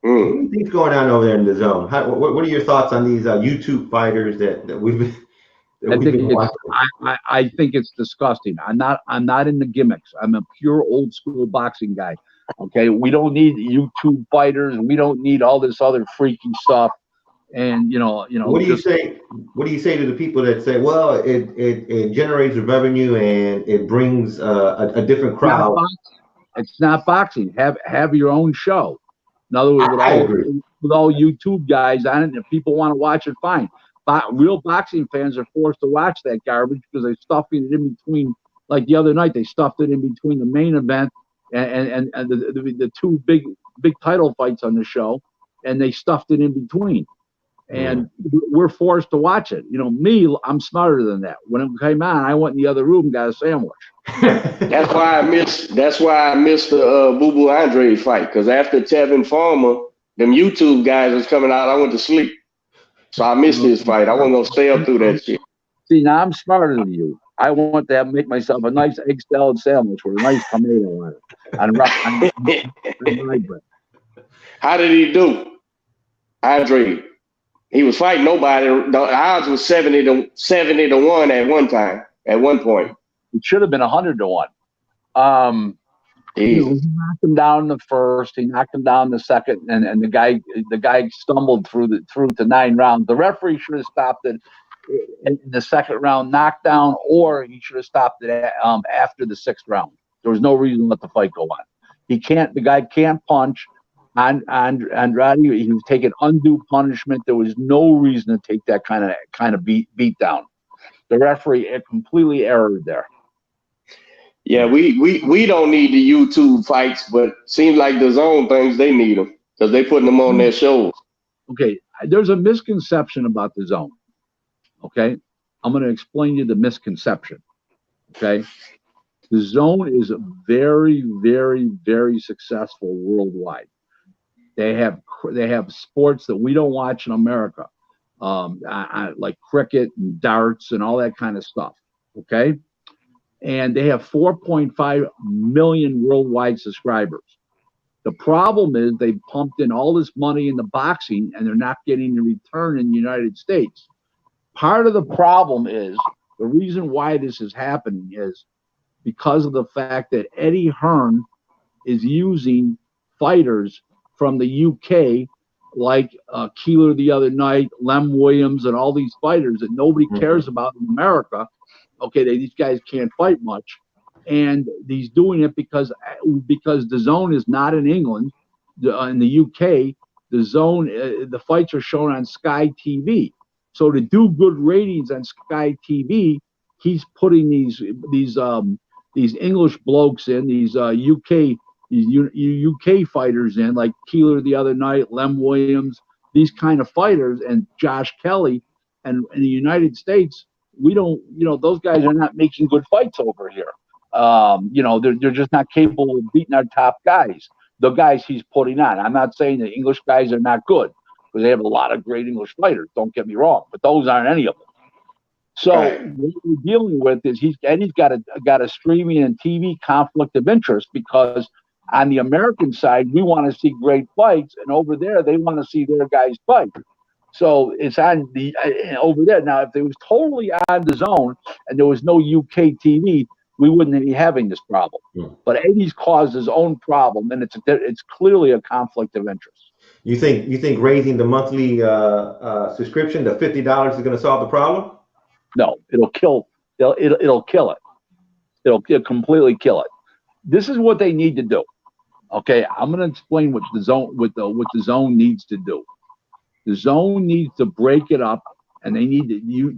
What do you think's going on over there in the zone? What are your thoughts on these YouTube fighters that we've been watching? I think it's disgusting. I'm not in the gimmicks. I'm a pure old school boxing guy. Okay, we don't need YouTube fighters. We don't need all this other freaky stuff. And What do you just say? What do you say to the people that say, "Well, it generates revenue and it brings a different not crowd"? it's not boxing. Have your own show. In other words, I agree. with all YouTube guys on it, and if people want to watch it, fine. But real boxing fans are forced to watch that garbage because they're stuffing it in between. Like the other night, they stuffed it in between the main event and the two big title fights on the show, and they stuffed it in between. And we're forced to watch it. Me, I'm smarter than that. When it came on, I went in the other room and got a sandwich. That's why I missed the Boo Boo Andre fight, because after Tevin Farmer, them YouTube guys was coming out. I went to sleep, so I missed his fight. I wasn't gonna stay up through that shit. See, now I'm smarter than you. I want to make myself a nice egg salad sandwich with a nice tomato on it. On rye bread. How did he do, Andre? He was fighting nobody. The odds was 70-1 at one time. At one point, it should have been 100-1. He knocked him down in the first. He knocked him down in the second, and the guy stumbled through to 9 rounds. The referee should have stopped it in the second round knockdown, or he should have stopped it after the 6th round. There was no reason to let the fight go on. The guy can't punch. Andrade, he was taking undue punishment. There was no reason to take that kind of beat down. The referee completely erred there. Yeah, we don't need the YouTube fights, but seems like the zone things, they need them because they putting them on their shows. Okay, there's a misconception about the zone. Okay, I'm going to explain to you the misconception. Okay, the zone is very, very, very successful worldwide. They have sports that we don't watch in America, like cricket and darts and all that kind of stuff. Okay, and they have 4.5 million worldwide subscribers. The problem is they pumped in all this money in the boxing, and they're not getting the return in the United States. Part of the problem is the reason why this is happening is because of the fact that Eddie Hearn is using fighters from the UK, like Keeler the other night, Lem Williams, and all these fighters that nobody cares about in America. Okay, these guys can't fight much, and he's doing it because the zone is not in England, in the UK. The zone, the fights are shown on Sky TV. So to do good ratings on Sky TV, he's putting these English blokes in, these UK fighters in, like Keeler the other night, Lem Williams, these kind of fighters, and Josh Kelly. And in the United States, we don't, those guys are not making good fights over here. They're just not capable of beating our top guys, the guys he's putting on. I'm not saying the English guys are not good, because they have a lot of great English fighters, don't get me wrong, but those aren't any of them. So what we're dealing with is he's got a streaming and TV conflict of interest, because on the American side, we want to see great fights, and over there, they want to see their guys fight. So it's on over there. Now, if it was totally on the zone and there was no UK TV, we wouldn't be having this problem. But Eddie's caused his own problem, and it's clearly a conflict of interest. You think raising the monthly subscription to $50 is going to solve the problem? No, it'll kill it. It'll completely kill it. This is what they need to do. Okay, I'm going to explain what the zone needs to do. The zone needs to break it up, and they need to. You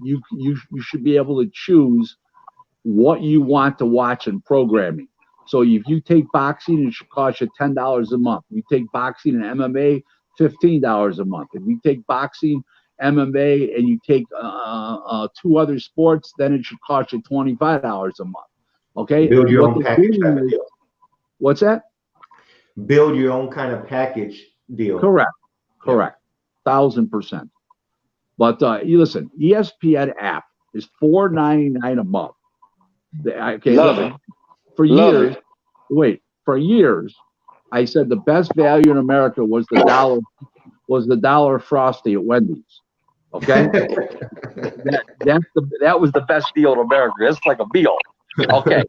should be able to choose what you want to watch in programming. So if you take boxing, it should cost you $10 a month. If you take boxing and MMA, $15 a month. If you take boxing, MMA, and you take 2 other sports, then it should cost you $25 a month. Okay. Build your own package kind of deal. What's that? Build your own kind of package deal. Correct. 1,000%. But you listen, ESPN app is $4.99 a month. Okay, Love it. For years, I said the best value in America was the dollar Frosty at Wendy's. Okay, that was the best deal in America. It's like a meal. Okay,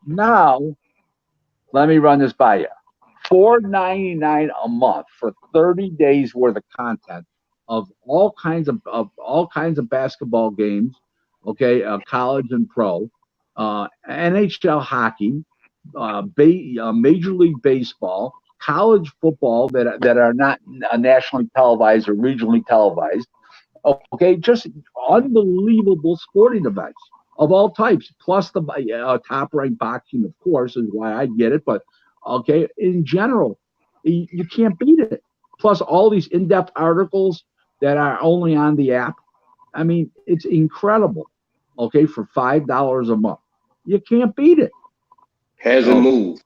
now let me run this by you. $4.99 a month for 30 days worth of content of all kinds of basketball games, okay, college and pro, NHL hockey, Major League Baseball, college football that are not nationally televised or regionally televised. Okay, just unbelievable sporting events of all types, plus the top-ranked boxing, of course, is why I get it. But okay, in general, you can't beat it. Plus all these in-depth articles that are only on the app. I mean, it's incredible. Okay, for $5 a month, you can't beat it. Hasn't moved.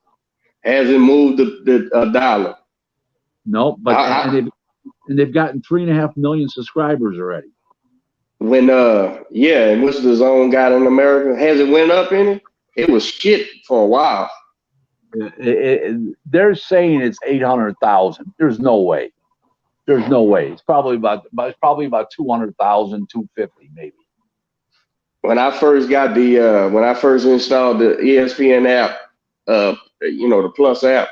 Hasn't moved the dollar. No, but and they've gotten 3.5 million subscribers already. When and what's the zone got in America? Has it went up any? It was shit for a while. They're saying it's 800,000. There's no way. There's no way. It's probably about 200,000, 250 maybe. When I first got when I first installed the ESPN app, the Plus app,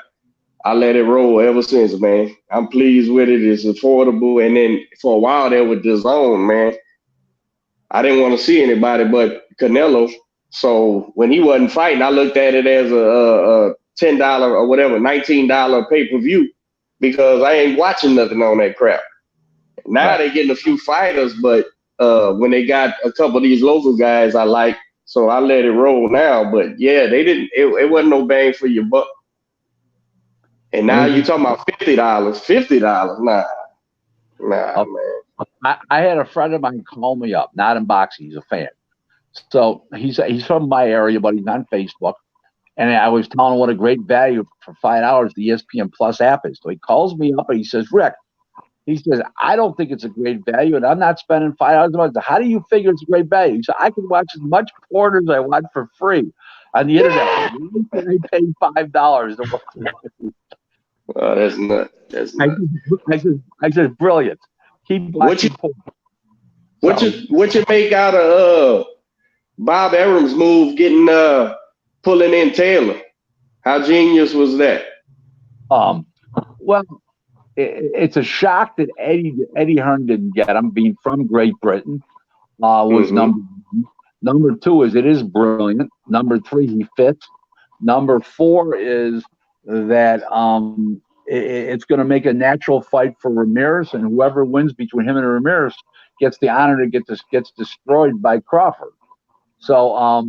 I let it roll ever since, man. I'm pleased with it. It's affordable. And then for a while there with the zone, man, I didn't want to see anybody but Canelo. So when he wasn't fighting, I looked at it as a $10 or whatever, $19 pay-per-view because I ain't watching nothing on that crap. Now they're getting a few fighters, but when they got a couple of these local guys I like, so I let it roll now. But yeah, they didn't. It wasn't no bang for your buck. And now you're talking about $50. $50, nah, man. I had a friend of mine call me up, not in boxing, he's a fan. So he's from my area, but he's on Facebook. And I was telling him what a great value for $5 the ESPN Plus app is. So he calls me up and he says, Rick, he says, I don't think it's a great value, and I'm not spending $5 a month. How do you figure it's a great value? He said, I can watch as much porn as I want for free on the internet. Why I pay $5 to watch? That's nuts. That's nuts. I said, brilliant. Keep watching porn. What you make out of Bob Arum's move getting pulling in Taylor? How genius was that? Well, it's a shock that Eddie Hearn didn't get him, being from Great Britain. Was number one. Number two is it is brilliant. Number three, he fits. Number four is that it's going to make a natural fight for Ramirez, and whoever wins between him and Ramirez gets the honor to gets destroyed by Crawford. So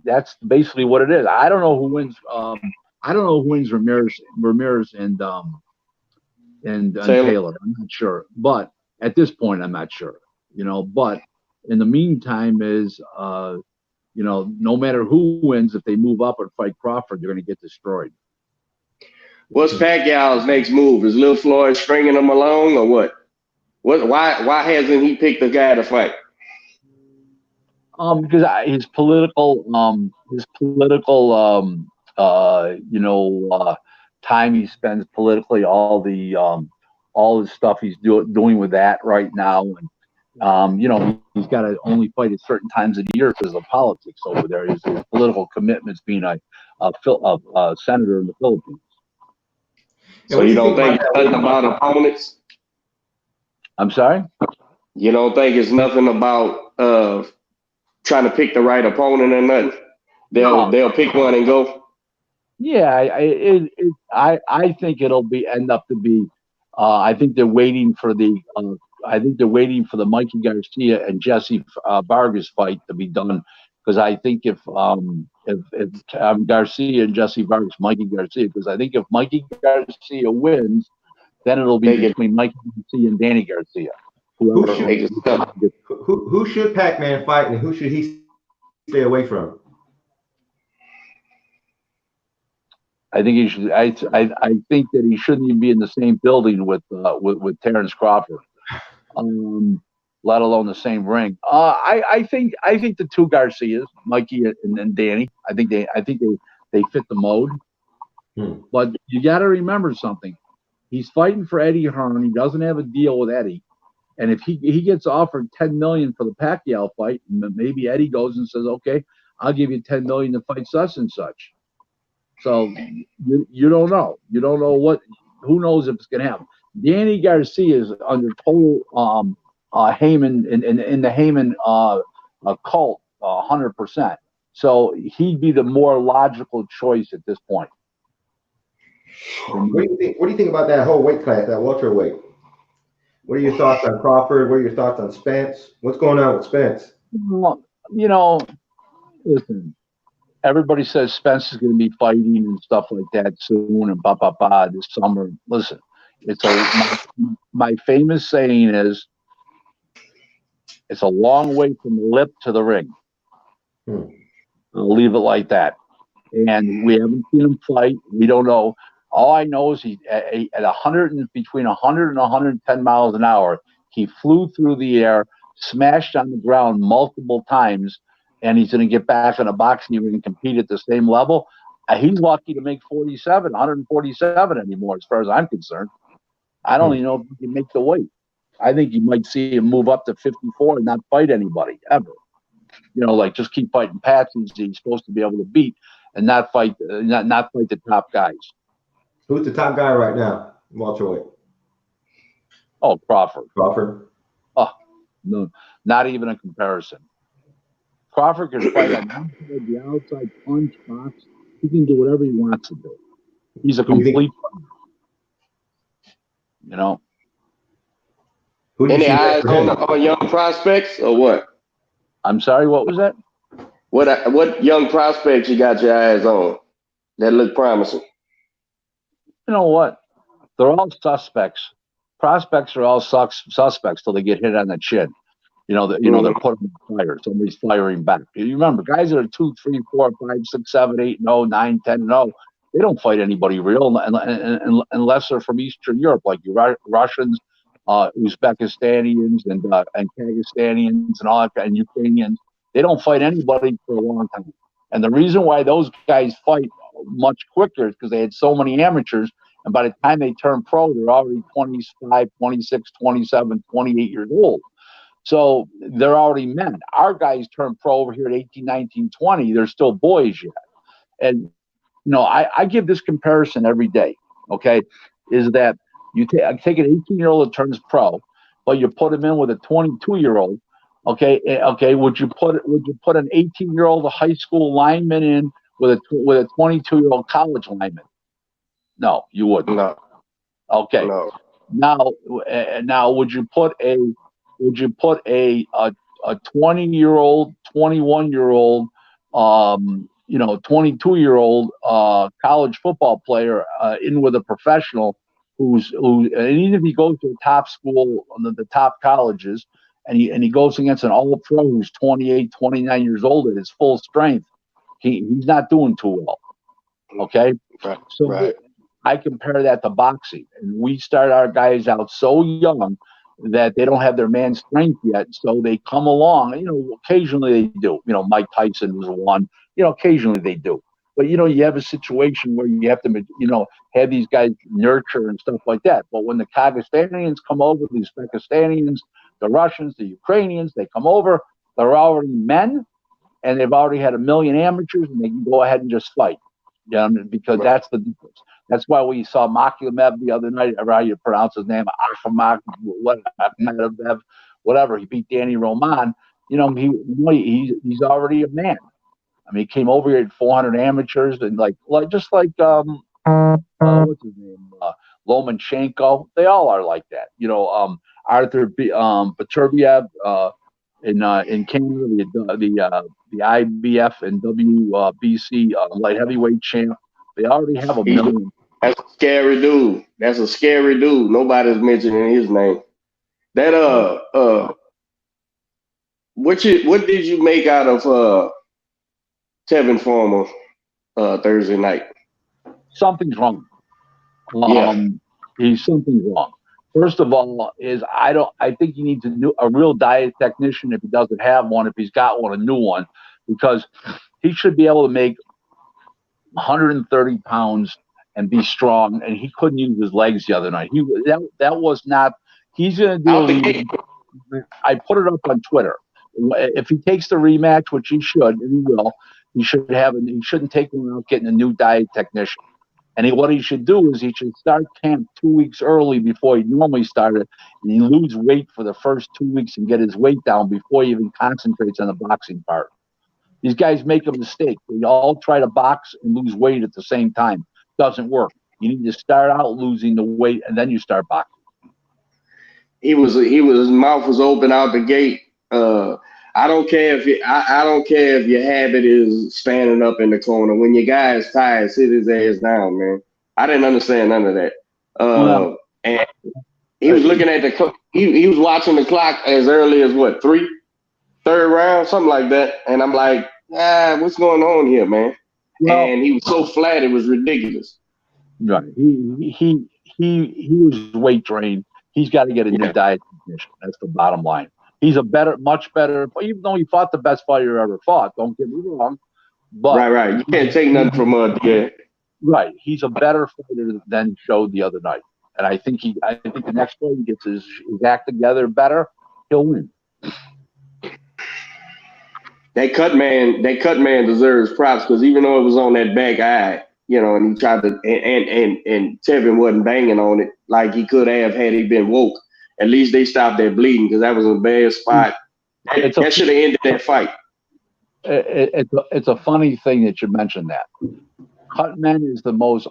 that's basically what it is. I don't know who wins. I don't know who wins Ramirez and Taylor. I'm not sure, but at this point, I'm not sure. But in the meantime, no matter who wins, if they move up and fight Crawford, they're going to get destroyed. What's Pacquiao's next move? Is Lil Floyd stringing him along, or what? Why hasn't he picked a guy to fight? Because his political time he spends politically, all the stuff he's doing with that right now, and he's got to only fight at certain times of the year because of the politics over there. His political commitments being a senator in the Philippines. So you don't think it's nothing about opponents? I'm sorry? You don't think it's nothing about trying to pick the right opponent or nothing? They'll pick one and go. Yeah, I think it'll end up to be. I think they're waiting for the Mikey Garcia and Jesse Vargas fight to be done, because I think if Garcia and Jesse Vargas, Mikey Garcia, because I think if Mikey Garcia wins, then it'll be between Mikey Garcia and Danny Garcia. Who should Pac-Man fight, and who should he stay away from? I think he should. I think that he shouldn't even be in the same building with Terrence Crawford, let alone the same ring. I think the two Garcias, Mikey and Danny, I think they fit the mode. But you got to remember something. He's fighting for Eddie Hearn. He doesn't have a deal with Eddie, and if he gets offered $10 million for the Pacquiao fight, maybe Eddie goes and says, "Okay, I'll give you $10 million to fight such and such." So you don't know. You don't know who knows if it's going to happen. Danny Garcia is under total Heyman in the Heyman cult 100%. So he'd be the more logical choice at this point. What do you think? What do you think about that whole weight class, that welterweight? What are your thoughts on Crawford? What are your thoughts on Spence? What's going on with Spence? You know, listen. Everybody says Spence is going to be fighting and stuff like that soon and this summer. Listen, my famous saying is, it's a long way from the lip to the ring. I'll leave it like that. And we haven't seen him fight. We don't know. All I know is he at 100 between 100 and 110 miles an hour, he flew through the air, smashed on the ground multiple times, and he's going to get back in a boxing ring and compete at the same level. He's lucky to make 147 anymore, as far as I'm concerned. I don't even know if he can make the weight. I think you might see him move up to 54 and not fight anybody ever. Like just keep fighting patsies he's supposed to be able to beat and not fight the top guys. Who's the top guy right now, welterweight? Oh, Crawford. Crawford. Oh, no, not even a comparison. Crawford can fight on the outside, punch, box. He can do whatever he wants to do. He's a complete fighter. Who do you Any see eyes on young prospects or what? I'm sorry, what was that? What young prospects you got your eyes on that look promising? You know what? They're all suspects. Prospects are all suspects till they get hit on the chin. They're put on fire. Somebody's firing back. You remember, guys that are 2, 3, 4, 5, 6, 7, 8, 0, 9, 10, 0. They don't fight anybody real unless they're from Eastern Europe, like Russians, Uzbekistanians, and Kyrgyzstanians, and all that, and Ukrainians. They don't fight anybody for a long time. And the reason why those guys fight much quicker is because they had so many amateurs. And by the time they turn pro, they're already 25, 26, 27, 28 years old. So they're already men. Our guys turn pro over here at 18, 19, 20. They're still boys yet. And, I give this comparison every day, okay, is that you take an 18-year-old that turns pro, but you put him in with a 22-year-old, okay, would you put an 18-year-old high school lineman in with a 22-year-old college lineman? No, you wouldn't. No. Okay. No. Now, would you put a 20-year-old, 21-year-old, 22-year-old college football player in with a professional who and even if he goes to a top school, the top colleges, and he goes against an all-pro who's 28, 29 years old at his full strength, he's not doing too well. Okay? Right. So right. I compare that to boxing. And we start our guys out so young that they don't have their man strength yet. So they come along. Occasionally they do. Mike Tyson was one. Occasionally they do. But, you have a situation where you have to, have these guys nurture and stuff like that. But when the Kyrgyzstanians come over, the Uzbekistanians, the Russians, the Ukrainians, they come over, they're already men, and they've already had a million amateurs, and they can go ahead and just fight. Because that's the difference. That's why we saw Makhmayev the other night, or how you pronounce his name, whatever. He beat Danny Roman. He's already a man. I mean, he came over here at 400 amateurs and what's his name, Lomachenko. They all are like that. Arthur Beterbiev in Canada, the IBF and WBC light heavyweight champ. They already have a million. That's a scary dude. Nobody's mentioning his name. That what did you make out of Tevin Farmer Thursday night? Something's wrong. Something's wrong. First of all, I think he needs a real diet technician if he doesn't have one. If he's got one, a new one, because he should be able to make 130 pounds and be strong. And he couldn't use his legs the other night. That was not. He's going to do. I put it up on Twitter. If he takes the rematch, which he should, and he will, He shouldn't take him out getting a new diet technician. And what he should do is he should start camp 2 weeks early before he normally started, and he lose weight for the first 2 weeks and get his weight down before he even concentrates on the boxing part. These guys make a mistake. They all try to box and lose weight at the same time. Doesn't work. You need to start out losing the weight and then you start boxing. His mouth was open out the gate. I don't care I don't care if your habit is standing up in the corner. When your guy is tired, sit his ass down, man. I didn't understand none of that. And he was looking at the clock. He was watching the clock as early as what, third round, something like that. And I'm like, what's going on here, man? Well, and he was so flat, it was ridiculous. Right. He was weight trained. He's got to get a new diet technician. That's the bottom line. He's much better, even though he fought the best fighter ever fought. Don't get me wrong. But right. You can't take nothing from yeah. Right. He's a better fighter than showed the other night. And I think the next fight he gets his act together better, he'll win. That cut man deserves props because even though it was on that back eye, and he tried to and Tevin wasn't banging on it like he could have had he been woke. At least they stopped that bleeding because that was a bad spot. That should have ended that fight. It's a funny thing that you mentioned that. Cutman is the most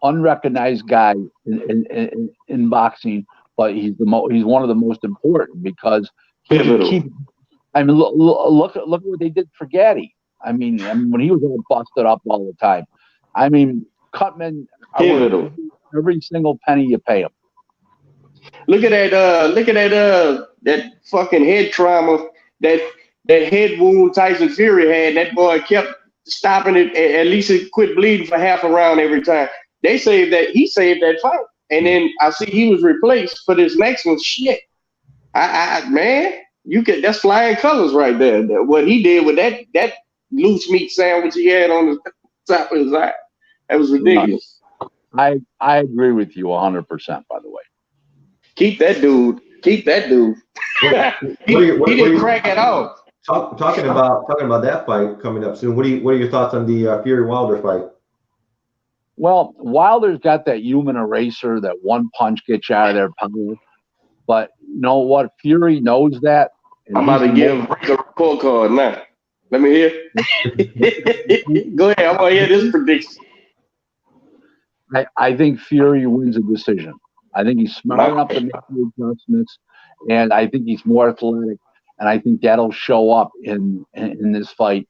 unrecognized guy in boxing, but he's one of the most important because look at what they did for Gaddy. I mean, when he was all busted up all the time. I mean, Cutman, every single penny you pay him. Look at that that fucking head trauma, that head wound Tyson Fury had. That boy kept stopping it. At least it quit bleeding for half a round every time. He saved that fight. And then I see he was replaced for this next one. Shit. Man, that's flying colors right there. What he did with that loose meat sandwich he had on the top of his eye. That was ridiculous. I agree with you 100%, by the way. Keep that dude. he didn't crack at all. Talking about that fight coming up soon. What are your thoughts on the Fury Wilder fight? Well, Wilder's got that human eraser, that one punch gets you out of their power. But you know what? Fury knows that. I'm about to give a report card now. Let me hear. Go ahead. I want to hear this prediction. I think Fury wins a decision. I think he's smart enough to make the adjustments, and I think he's more athletic, and I think that'll show up in this fight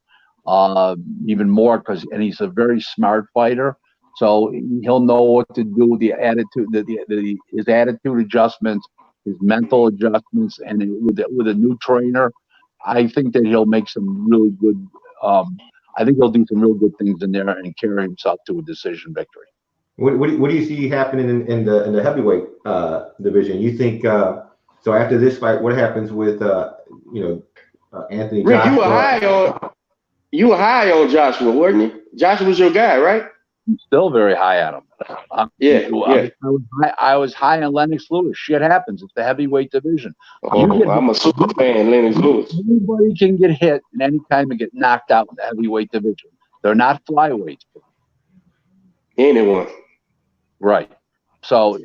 even more and he's a very smart fighter, so he'll know what to do. The attitude, his attitude adjustments, his mental adjustments, and with a new trainer, I think that he'll make some really good. I think he'll do some real good things in there and carry himself to a decision victory. What do you see happening in the heavyweight division? You think so? After this fight, what happens with Anthony? Rick, you were high on Joshua, weren't you? Joshua was your guy, right? I'm still very high on him. I was high on Lennox Lewis. Shit happens. It's the heavyweight division. I'm a super fan, Lennox Lewis. Anybody can get hit, and any time and get knocked out in the heavyweight division. They're not flyweights. Anyone. Right. So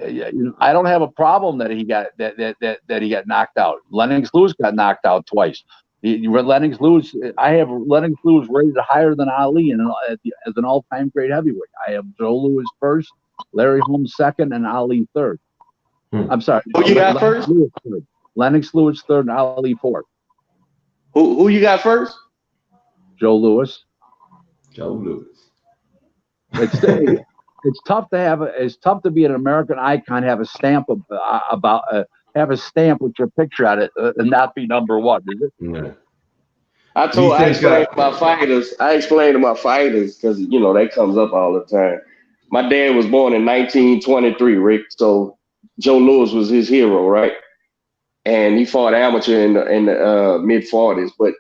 I don't have a problem that he got that he got knocked out. Lennox Lewis got knocked out twice. Lennox Lewis, I have Lennox Lewis rated higher than Ali as an all-time great heavyweight. I have Joe Louis first, Larry Holmes second, and Ali third. I'm sorry. Who you got first? Lennox Lewis third, and Ali fourth. Who you got first? Joe Louis. Joe Louis. It's tough to be an American icon, have a stamp have a stamp with your picture on it, and not be number one, is it? Yeah. I explained to my fighters because that comes up all the time. My dad was born in 1923, Rick. So Joe Louis was his hero, right? And he fought amateur in the mid 40s. But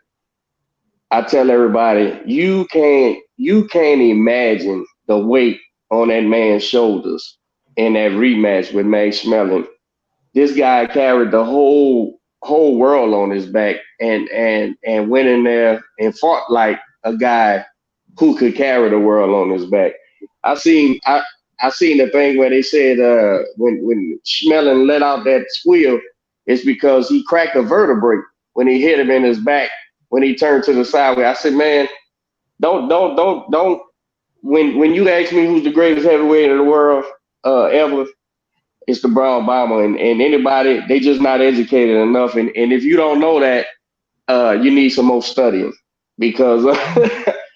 I tell everybody, you can't imagine the weight on that man's shoulders in that rematch with Max Schmeling. This guy carried the whole whole world on his back and went in there and fought like a guy who could carry the world on his back. I seen the thing where they said when Schmeling let out that squeal, it's because he cracked a vertebrae when he hit him in his back when he turned to the sideway. I said, man, don't. When you ask me who's the greatest heavyweight in the world ever, it's the Brown Bomber, and anybody, they just not educated enough. And if you don't know that, you need some more studying because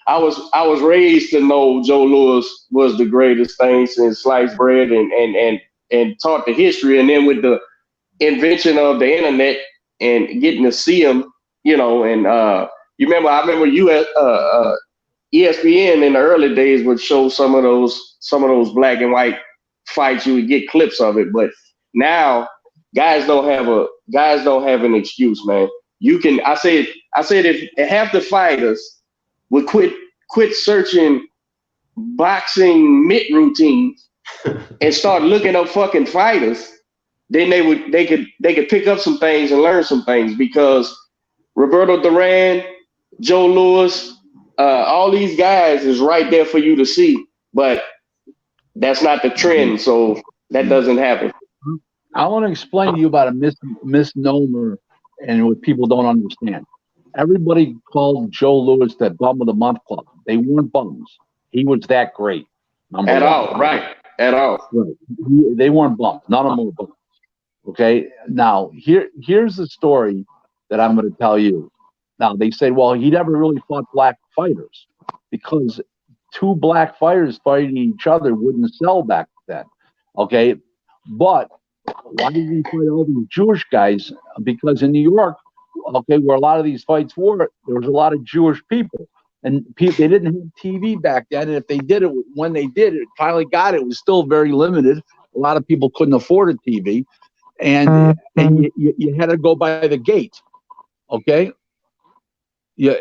I was raised to know Joe Louis was the greatest thing since sliced bread and taught the history, and then with the invention of the internet and getting to see him, you know, and I remember ESPN in the early days would show some of those black and white fights. You would get clips of it, but now guys don't have an excuse, man. You can I said if half the fighters would quit searching boxing mitt routines and start looking up fucking fighters, then they could pick up some things and learn some things because Roberto Duran, Joe Louis, all these guys is right there for you to see, but that's not the trend, so that doesn't happen. I want to explain to you about a misnomer and what people don't understand. Everybody called Joe Louis the bum of the month club. They weren't bums. He was that great. At all. Right. They weren't bums. None of them were bums. Okay. Now here's the story that I'm going to tell you. Now they say, well, he never really fought black fighters because two black fighters fighting each other wouldn't sell back then. Okay. But why did he fight all these Jewish guys? Because in New York, okay, where a lot of these fights were, there was a lot of Jewish people. And they didn't have TV back then. And if they did it, when they did it, finally got it, it was still very limited. A lot of people couldn't afford a TV. And you had to go by the gate. Okay? You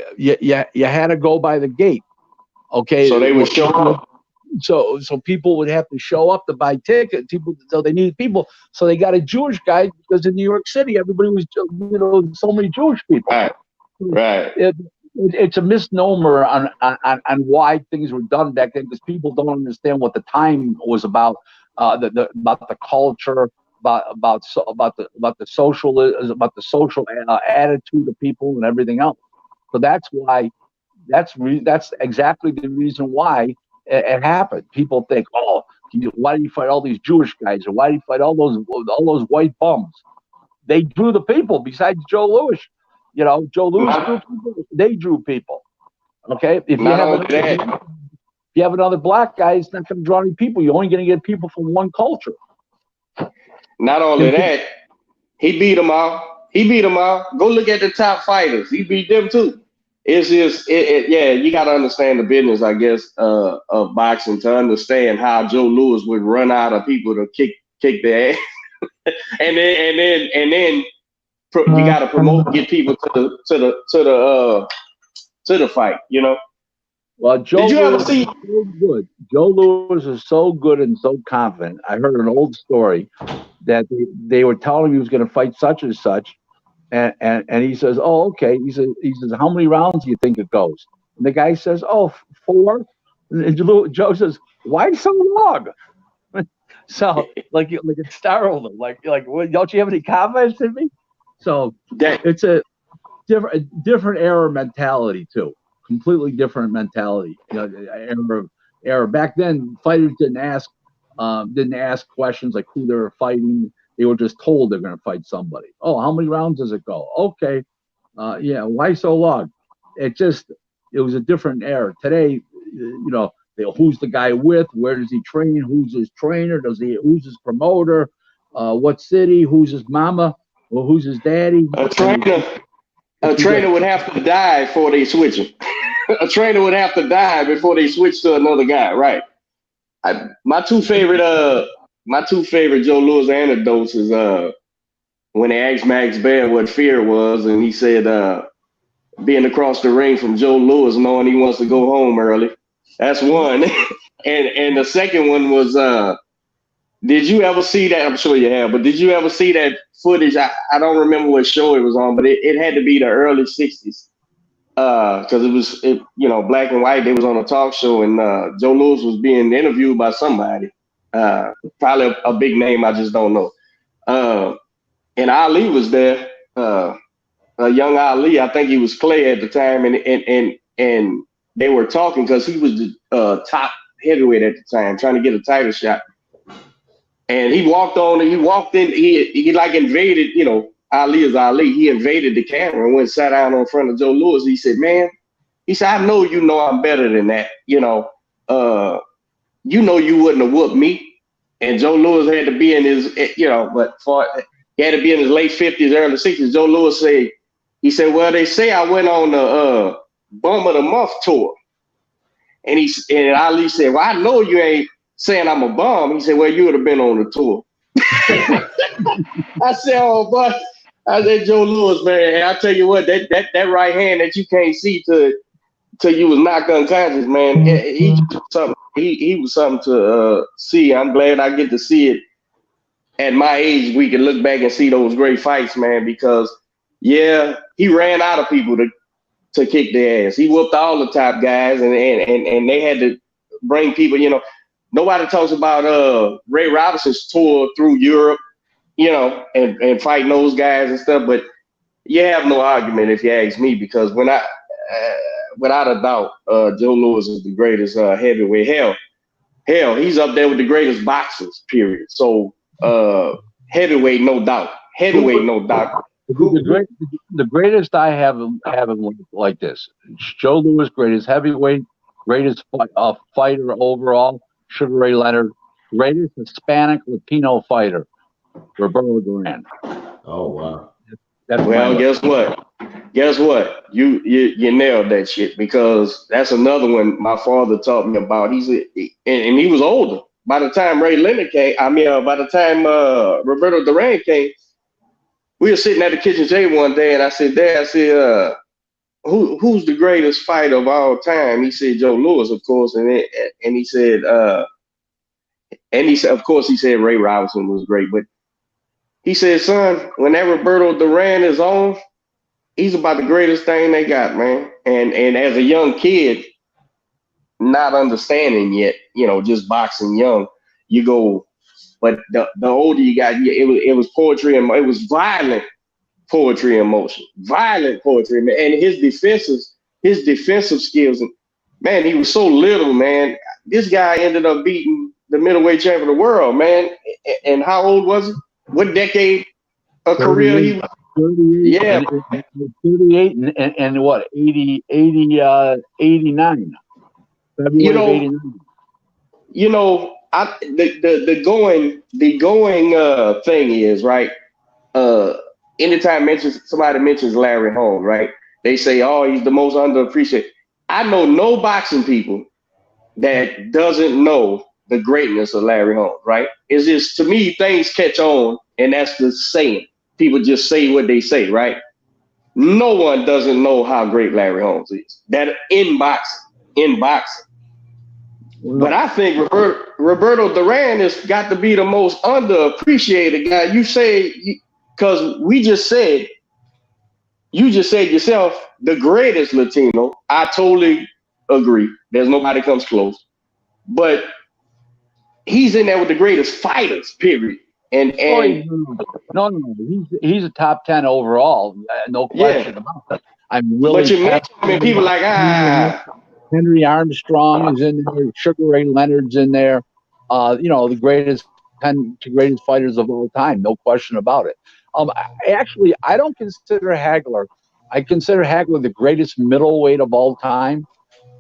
had to go by the gate. Okay? So they would show up. So people would have to show up to buy tickets. So they needed people. So they got a Jewish guy because in New York City, everybody was, so many Jewish people. Right. It's a misnomer on why things were done back then because people don't understand what the time was about, about the culture, about the social attitude of people and everything else. So that's why that's exactly the reason why it happened. People think, oh, why do you fight all these Jewish guys, or why do you fight all those white bums? They drew the people. Besides Joe Louis, Joe Louis drew people. They drew people. Okay, if you have another black guy, it's not going to draw any people. You're only going to get people from one culture. Not only that, he beat them all. Go look at the top fighters. He beat them too. It's just, you got to understand the business, I guess, of boxing to understand how Joe Louis would run out of people to kick their ass, and then you got to promote, get people to the fight. Well, did you ever see? So good. Joe Louis is so good and so confident. I heard an old story that they were telling him he was going to fight such and such. And he says, oh, okay. He says, how many rounds do you think it goes? And the guy says, oh, 4. And Joe says, why so long? So like it startled him. Like, don't you have any confidence in me? So it's a different era mentality too. Completely different mentality. Era. Back then, fighters didn't ask questions like who they were fighting. They were just told they're going to fight somebody. Oh, how many rounds does it go? Okay. Why so long? It was a different era. Today, who's the guy with? Where does he train? Who's his trainer? Who's his promoter? What city? Who's his mama? Or who's his daddy? A trainer would have to die before they switch him. A trainer would have to die before they switch to another guy, right? My two favorite Joe Louis anecdotes is when they asked Max Baer what fear was, and he said being across the ring from Joe Louis, knowing he wants to go home early. That's one. and the second one was, did you ever see that? I'm sure you have, but did you ever see that footage. I don't remember what show it was on, but it had to be the early '60s because it was black and white. They was on a talk show, and Joe Louis was being interviewed by somebody, probably a big name. I just don't know. And Ali was there, a young Ali. I think he was Clay at the time, and they were talking because he was the top heavyweight at the time, trying to get a title shot. And he walked in, he like invaded, Ali is Ali. He invaded the camera and went sat down in front of Joe Louis. He said, man, I know I'm better than that. You wouldn't have whooped me. And Joe Louis had to be in his, he had to be in his late 50s, early 60s. Joe Louis said, well, they say I went on the Bum of the Month tour. And Ali said, well, I know you ain't saying I'm a bum. He said, well, you would have been on the tour. I said, oh, boy. I said, Joe Louis, man, and I tell you what, that right hand that you can't see till you was knocked unconscious, man, he was something to see. I'm glad I get to see it at my age. We can look back and see those great fights, man, because, yeah, he ran out of people to kick their ass. He whooped all the top guys, and they had to bring people, Nobody talks about Ray Robinson's tour through Europe, and fighting those guys and stuff. But you have no argument if you ask me, because without a doubt, Joe Louis is the greatest heavyweight. Hell, he's up there with the greatest boxers, period. So heavyweight, no doubt. Heavyweight, no doubt. The greatest I have like this: Joe Louis, greatest heavyweight, greatest fighter overall. Sugar Ray Leonard, greatest Hispanic Latino fighter, Roberto Duran. Oh wow! Guess what? You nailed that shit, because that's another one my father taught me about. And he was older by the time Ray Leonard came. By the time Roberto Duran came, we were sitting at the kitchen table one day, and I said, Dad, who's the greatest fighter of all time? He said, Joe Louis, of course, and he said, of course, he said Ray Robinson was great, but he said, son, when that Roberto Duran is on, he's about the greatest thing they got, man. And as a young kid, not understanding yet, just boxing young, you go, but the older you got, it was poetry, and it was violent poetry and motion, violent poetry, man. And his defensive skills, and man, he was so little, man. This guy ended up beating the middleweight champion of the world, man. And how old was he? What decade of career he was? 38, yeah, 38 and what, 89. February of 89. The going thing is, right. Anytime somebody mentions Larry Holmes, right? They say, oh, he's the most underappreciated. I know no boxing people that doesn't know the greatness of Larry Holmes, right? It's just, to me, things catch on, and that's the saying. People just say what they say, right? No one doesn't know how great Larry Holmes is. That in boxing. Well, but I think Roberto Duran has got to be the most underappreciated guy. You say, because you just said yourself, the greatest Latino. I totally agree. There's nobody comes close. But he's in there with the greatest fighters, period. And no, he's a top 10 overall, no question about that. But you mentioned people like Henry Armstrong is in there, Sugar Ray Leonard's in there. The greatest 10 greatest fighters of all time, no question about it. Actually, I don't consider Hagler. I consider Hagler the greatest middleweight of all time,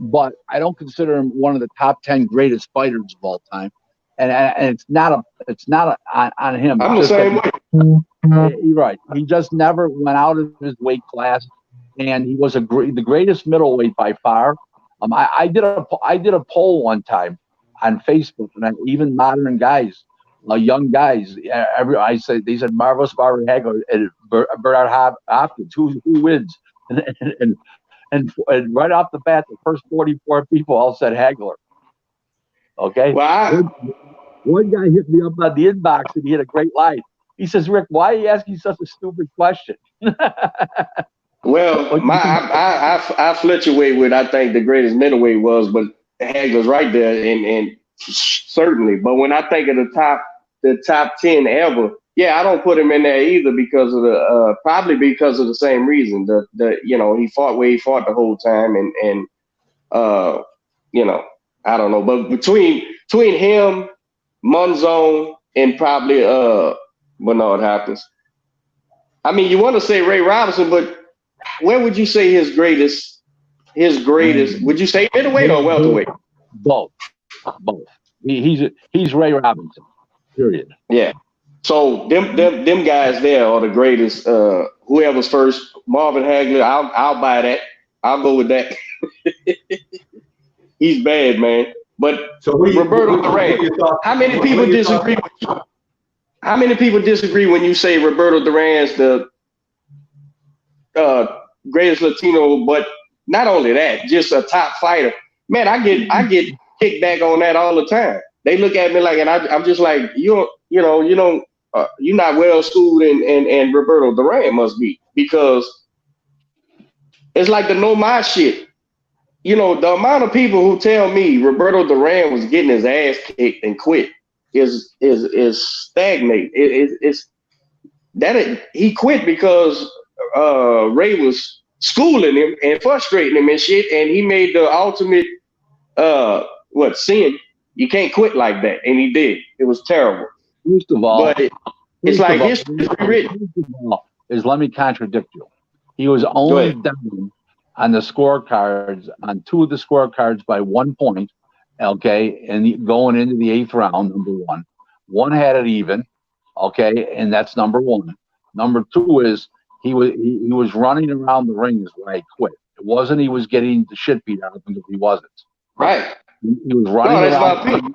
but I don't consider him one of the top 10 greatest fighters of all time. And it's not on him. I'm the same way. You're right. He just never went out of his weight class, and he was the greatest middleweight by far. I did a poll one time on Facebook, and even modern guys, young guys, they said Marvelous Barber Hagler and Bernard Hopkins. Who wins? And right off the bat, the first 44 people all said Hagler. Okay. Well, one guy hit me up on the inbox, and he had a great line. He says, Rick, why are you asking such a stupid question? Well, I fluctuate with I think the greatest middleweight was, but Hagler's right there, and certainly. But when I think of the top 10 ever, yeah, I don't put him in there either because of the probably because of the same reason. The he fought where he fought the whole time, and I don't know, but between him, Monzon, and probably Bernard Hopkins. I mean, you want to say Ray Robinson, but where would you say his greatest? Would you say middleweight or welterweight? Both. He's Ray Robinson. Period. Yeah. So them guys there are the greatest. Whoever's first, Marvin Hagler, I'll buy that. I'll go with that. He's bad, man. But so Roberto Duran, how many people disagree with you? How many people disagree when you say Roberto Duran's the greatest Latino? But not only that, just a top fighter. Man, I get kicked back on that all the time. They look at me like, and I'm just like, you're not well schooled, and Roberto Duran must be, because it's like the know my shit. The amount of people who tell me Roberto Duran was getting his ass kicked and quit is stagnate. He quit because Ray was schooling him and frustrating him and shit, and he made the ultimate sin. You can't quit like that, and he did. It was terrible. First of all, but it's like history is rewritten. Let me contradict you. He was only down on the scorecards, on two of the scorecards by 1 point, okay, and going into the 8th round, number one. One had it even, okay, and that's number one. Number two is he was running around the ring is why he quit. It wasn't he was getting the shit beat out of him, he wasn't. Right. He was running around.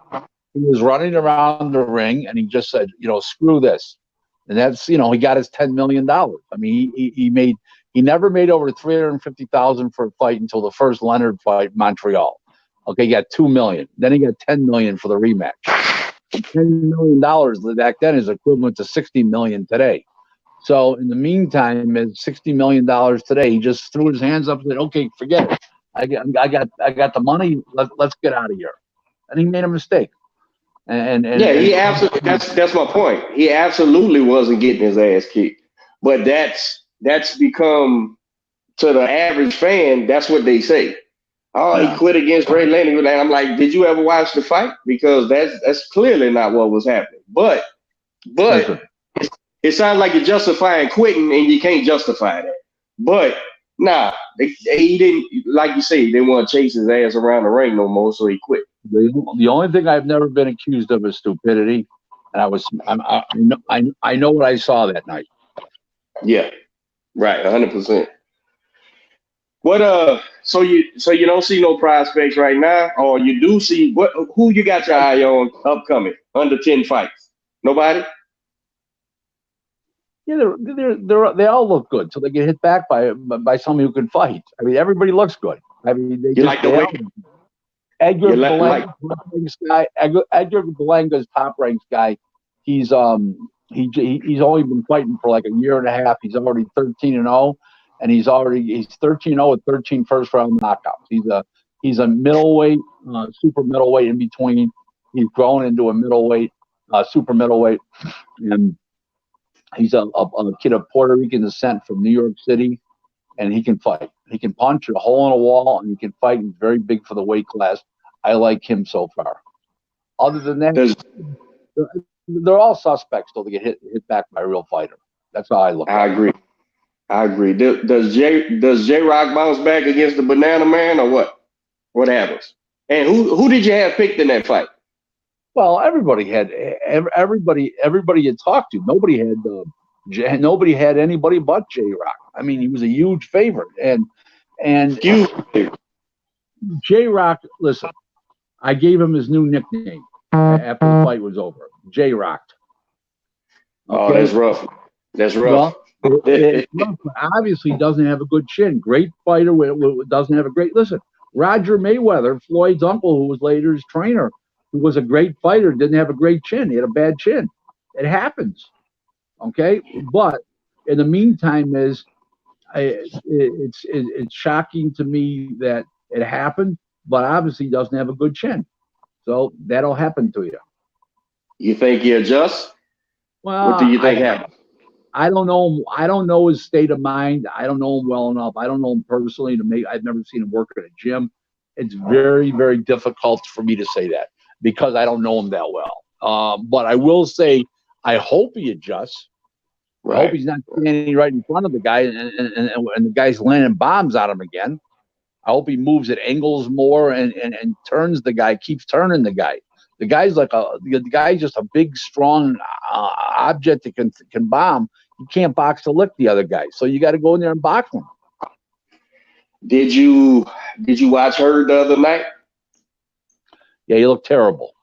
He was running around the ring, and he just said, screw this. And that's, he got his $10 million. I mean, he never made over $350,000 for a fight until the first Leonard fight in Montreal. Okay, he got $2 million. Then he got $10 million for the rematch. $10 million back then is equivalent to $60 million today. So in the meantime, at $60 million today, he just threw his hands up and said, "Okay, forget it. I got the money. Let's get out of here." And he made a mistake. He absolutely. That's my point. He absolutely wasn't getting his ass kicked, but that's become, to the average fan, that's what they say. Oh, he quit against Ray Leonard. And I'm like, did you ever watch the fight? Because that's clearly not what was happening. But it sounds like you're justifying quitting, and you can't justify that. But he didn't, like you say, he didn't want to chase his ass around the ring no more, so he quit. The only thing I've never been accused of is stupidity, and I know what I saw that night. Yeah, right, 100%. What so you don't see no prospects right now, or you do see who you got your eye on upcoming under 10 fights? Nobody? Yeah, they all look good, so they get hit back by somebody who can fight. I mean, everybody looks good. I mean, Edgar Belenga's top-ranked guy. He's only been fighting for like a year and a half. He's already 13-0, and he's 13-0 with 13 first-round knockouts. He's a middleweight, super middleweight in between. He's grown into a middleweight, super middleweight, and he's a kid of Puerto Rican descent from New York City, and he can fight. He can punch a hole in a wall, and he can fight. He's very big for the weight class. I like him so far. Other than that, they're all suspects till they get hit back by a real fighter. That's how I look at it. I agree. Does J-Rock bounce back against the Banana Man, or what? What happens? And who did you have picked in that fight? Well, everybody you talked to. Nobody had anybody but J-Rock. I mean, he was a huge favorite, and J-Rock. Listen, I gave him his new nickname after the fight was over. J-Rock. Okay? Oh, that's rough. That's rough. Well, it's rough, but obviously, he doesn't have a good chin. Great fighter, doesn't have a great. Listen, Roger Mayweather, Floyd's uncle, who was later his trainer, who was a great fighter, didn't have a great chin. He had a bad chin. It happens. Okay, but in the meantime, it's shocking to me that it happened, but obviously he doesn't have a good chin, so that'll happen to you. You think he adjusts? What do Well, you think happened? I don't know him. I don't know his state of mind. I don't know him well enough. I don't know him personally to make. I've never seen him work at a gym. It's very, very difficult for me to say that because I don't know him that well. But I will say, I hope he adjusts. I hope Right. he's not standing right in front of the guy and the guy's landing bombs on him again. I hope he moves at angles more and turns the guy, keeps turning the guy. The guy's just a big, strong object that can bomb. You can't box to lick the other guy, so you got to go in there and box him. Did you watch Herd the other night? Yeah, he looked terrible.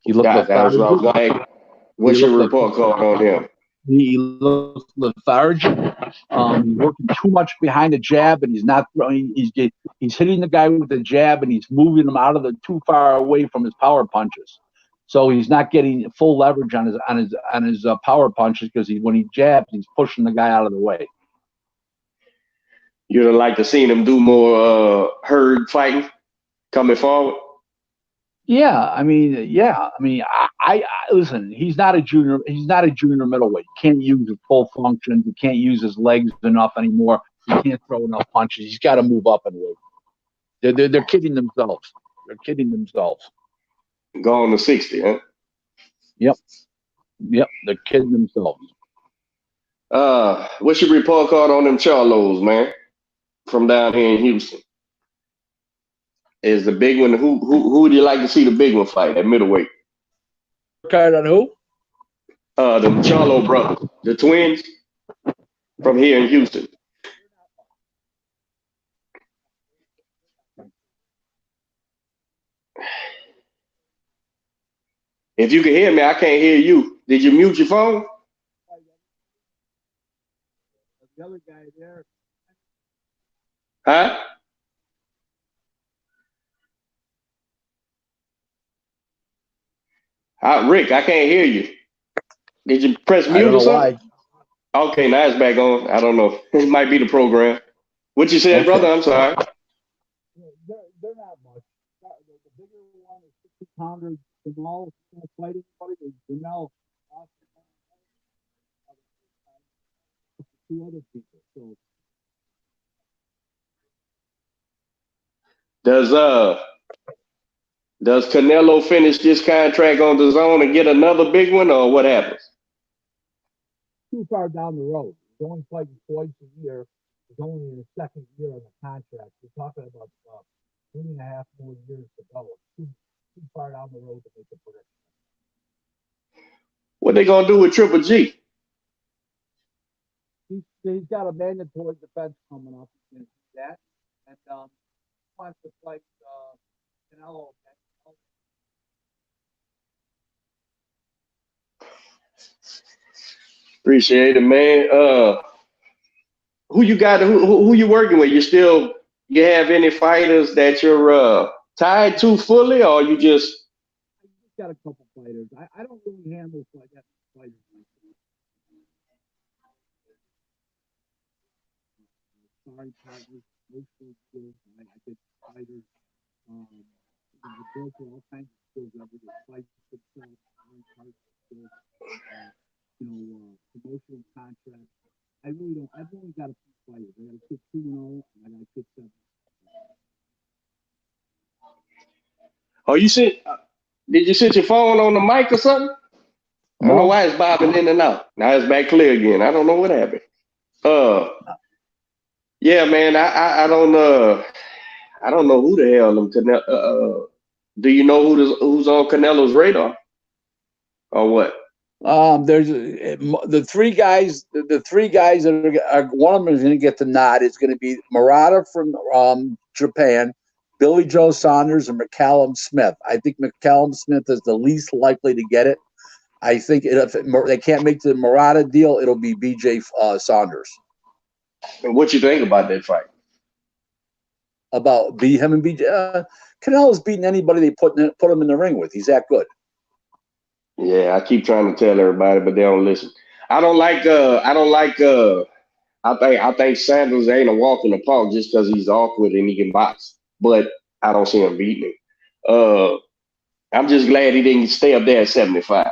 He looked That was what I was lethargic. going to ask. What's your report card on him? He looked lethargic. He's working too much behind the jab, and he's not throwing. He's hitting the guy with the jab, and he's moving him out of the too far away from his power punches. So he's not getting full leverage on his power punches because when he jabs, he's pushing the guy out of the way. You'd have liked to seen him do more Herd fighting coming forward. Yeah, I mean, I listen. He's not a junior. He's not a junior middleweight. He can't use his full function. He can't use his legs enough anymore. He can't throw enough punches. He's got to move up in weight. They're kidding themselves. They're kidding themselves. Going to 60, huh? Yep. They're kidding themselves. What's your report card on them Charlos, man? From down here in Houston. Is the big one? Who would you like to see the big one fight at middleweight? Card on who? The Charlo brothers, the twins from here in Houston. If you can hear me, I can't hear you. Did you mute your phone? The other guy there. Huh? Rick, I can't hear you. Did you press mute or something? Why. Okay, now it's back on. I don't know. It might be the program. What you said, brother? I'm sorry. They're not much. The bigger one is 60 pounders. Jamal fighting anybody. Jamal two other people. So does Canelo finish this contract on the zone and get another big one, or what happens? Too far down the road. He's only fighting twice a year. He's only in the second year on the contract. We're talking about 3.5 more years to go. Too far down the road to make a prediction. What they gonna do with Triple G? He's got a mandatory defense coming up. He's going to do that, and wants to fight Canelo. Appreciate it, man. Who you got? Who you working with? You have any fighters that you're tied to fully, or you just? I just got a couple fighters. I don't really handle fighters. Sorry, partners. Most of those skills. I get fighters. The broker all kinds of skills. Everything fights themselves. Skills. Promotional contracts. I really don't. I've only got a few fighters. I got a kid 2-0, and I got a kid 7. Oh, did you set your phone on the mic or something? I don't know why it's bobbing in and out. Now it's back clear again. I don't know what happened. Yeah, man. I don't know who the hell them Canelo. Do you know who's on Canelo's radar, or what? There's the three guys. The three guys that are one of them is going to get the nod. It's going to be Murata from Japan, Billy Joe Saunders, and McCallum Smith. I think McCallum Smith is the least likely to get it. I think if they can't make the Murata deal, it'll be BJ Saunders. And what you think about that fight? About him and BJ? Canelo's beating anybody they put him in the ring with. He's that good. Yeah, I keep trying to tell everybody, but they don't listen. I don't like. I think Sanders ain't a walk in the park just because he's awkward and he can box. But I don't see him beating him. I'm just glad he didn't stay up there at 75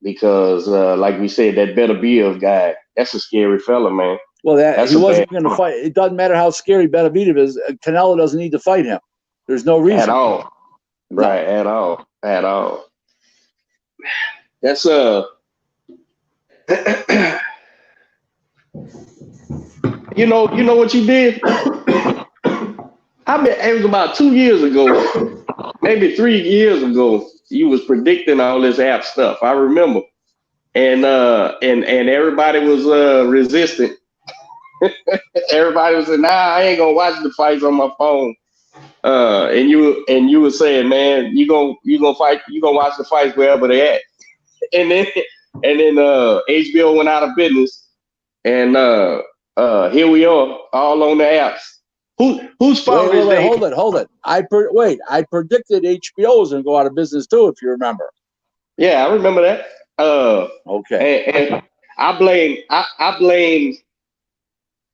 because, like we said, that Better Bill guy, that's a scary fella, man. Well, That's he a wasn't bad going to fight. It doesn't matter how scary Benavidez is. Canelo doesn't need to fight him. There's no reason. at all. No. Right, at all. That's you know what you did? It was about 2 years ago, maybe 3 years ago. You was predicting all this app stuff. I remember, and everybody was resistant. Everybody was saying, "Nah, I ain't gonna watch the fights on my phone." And you were saying, "Man, you gonna fight? You gonna watch the fights wherever they at?" And then HBO went out of business, and here we are, all on the apps. Whose fault is Wait, that? hold it. I predicted HBO was going to go out of business too, if you remember. Yeah, I remember that. Okay. And I blame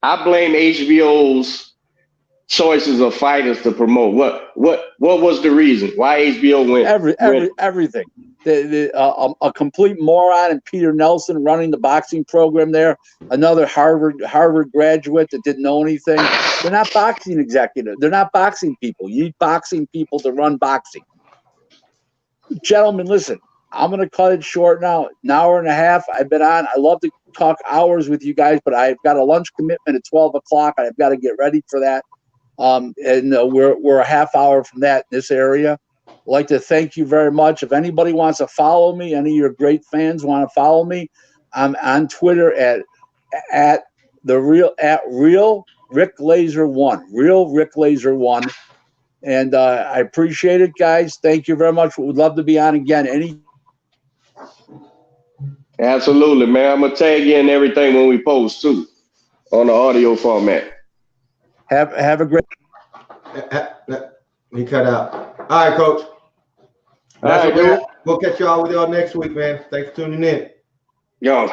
HBO's choices of fighters to promote. What was the reason why HBO went? Everything. A complete moron and Peter Nelson running the boxing program there. Another Harvard graduate that didn't know anything. They're not boxing executives. They're not boxing people. You need boxing people to run boxing. Gentlemen, listen. I'm going to cut it short now. An hour and a half. I've been on. I love to talk hours with you guys, but I've got a lunch commitment at 12 o'clock. I've got to get ready for that. And we're a half hour from that in this area. I'd like to thank you very much. If anybody wants to follow me, any of your great fans want to follow me, I'm on Twitter at real Rick Glaser 1, real Rick Glaser 1. And I appreciate it, guys. Thank you very much. Would love to be on again. Absolutely, man. I'm gonna tag you in everything when we post too, on the audio format. Have a great. He cut out. All right, Coach. All right, dude. We'll catch y'all with y'all next week, man. Thanks for tuning in. Yo.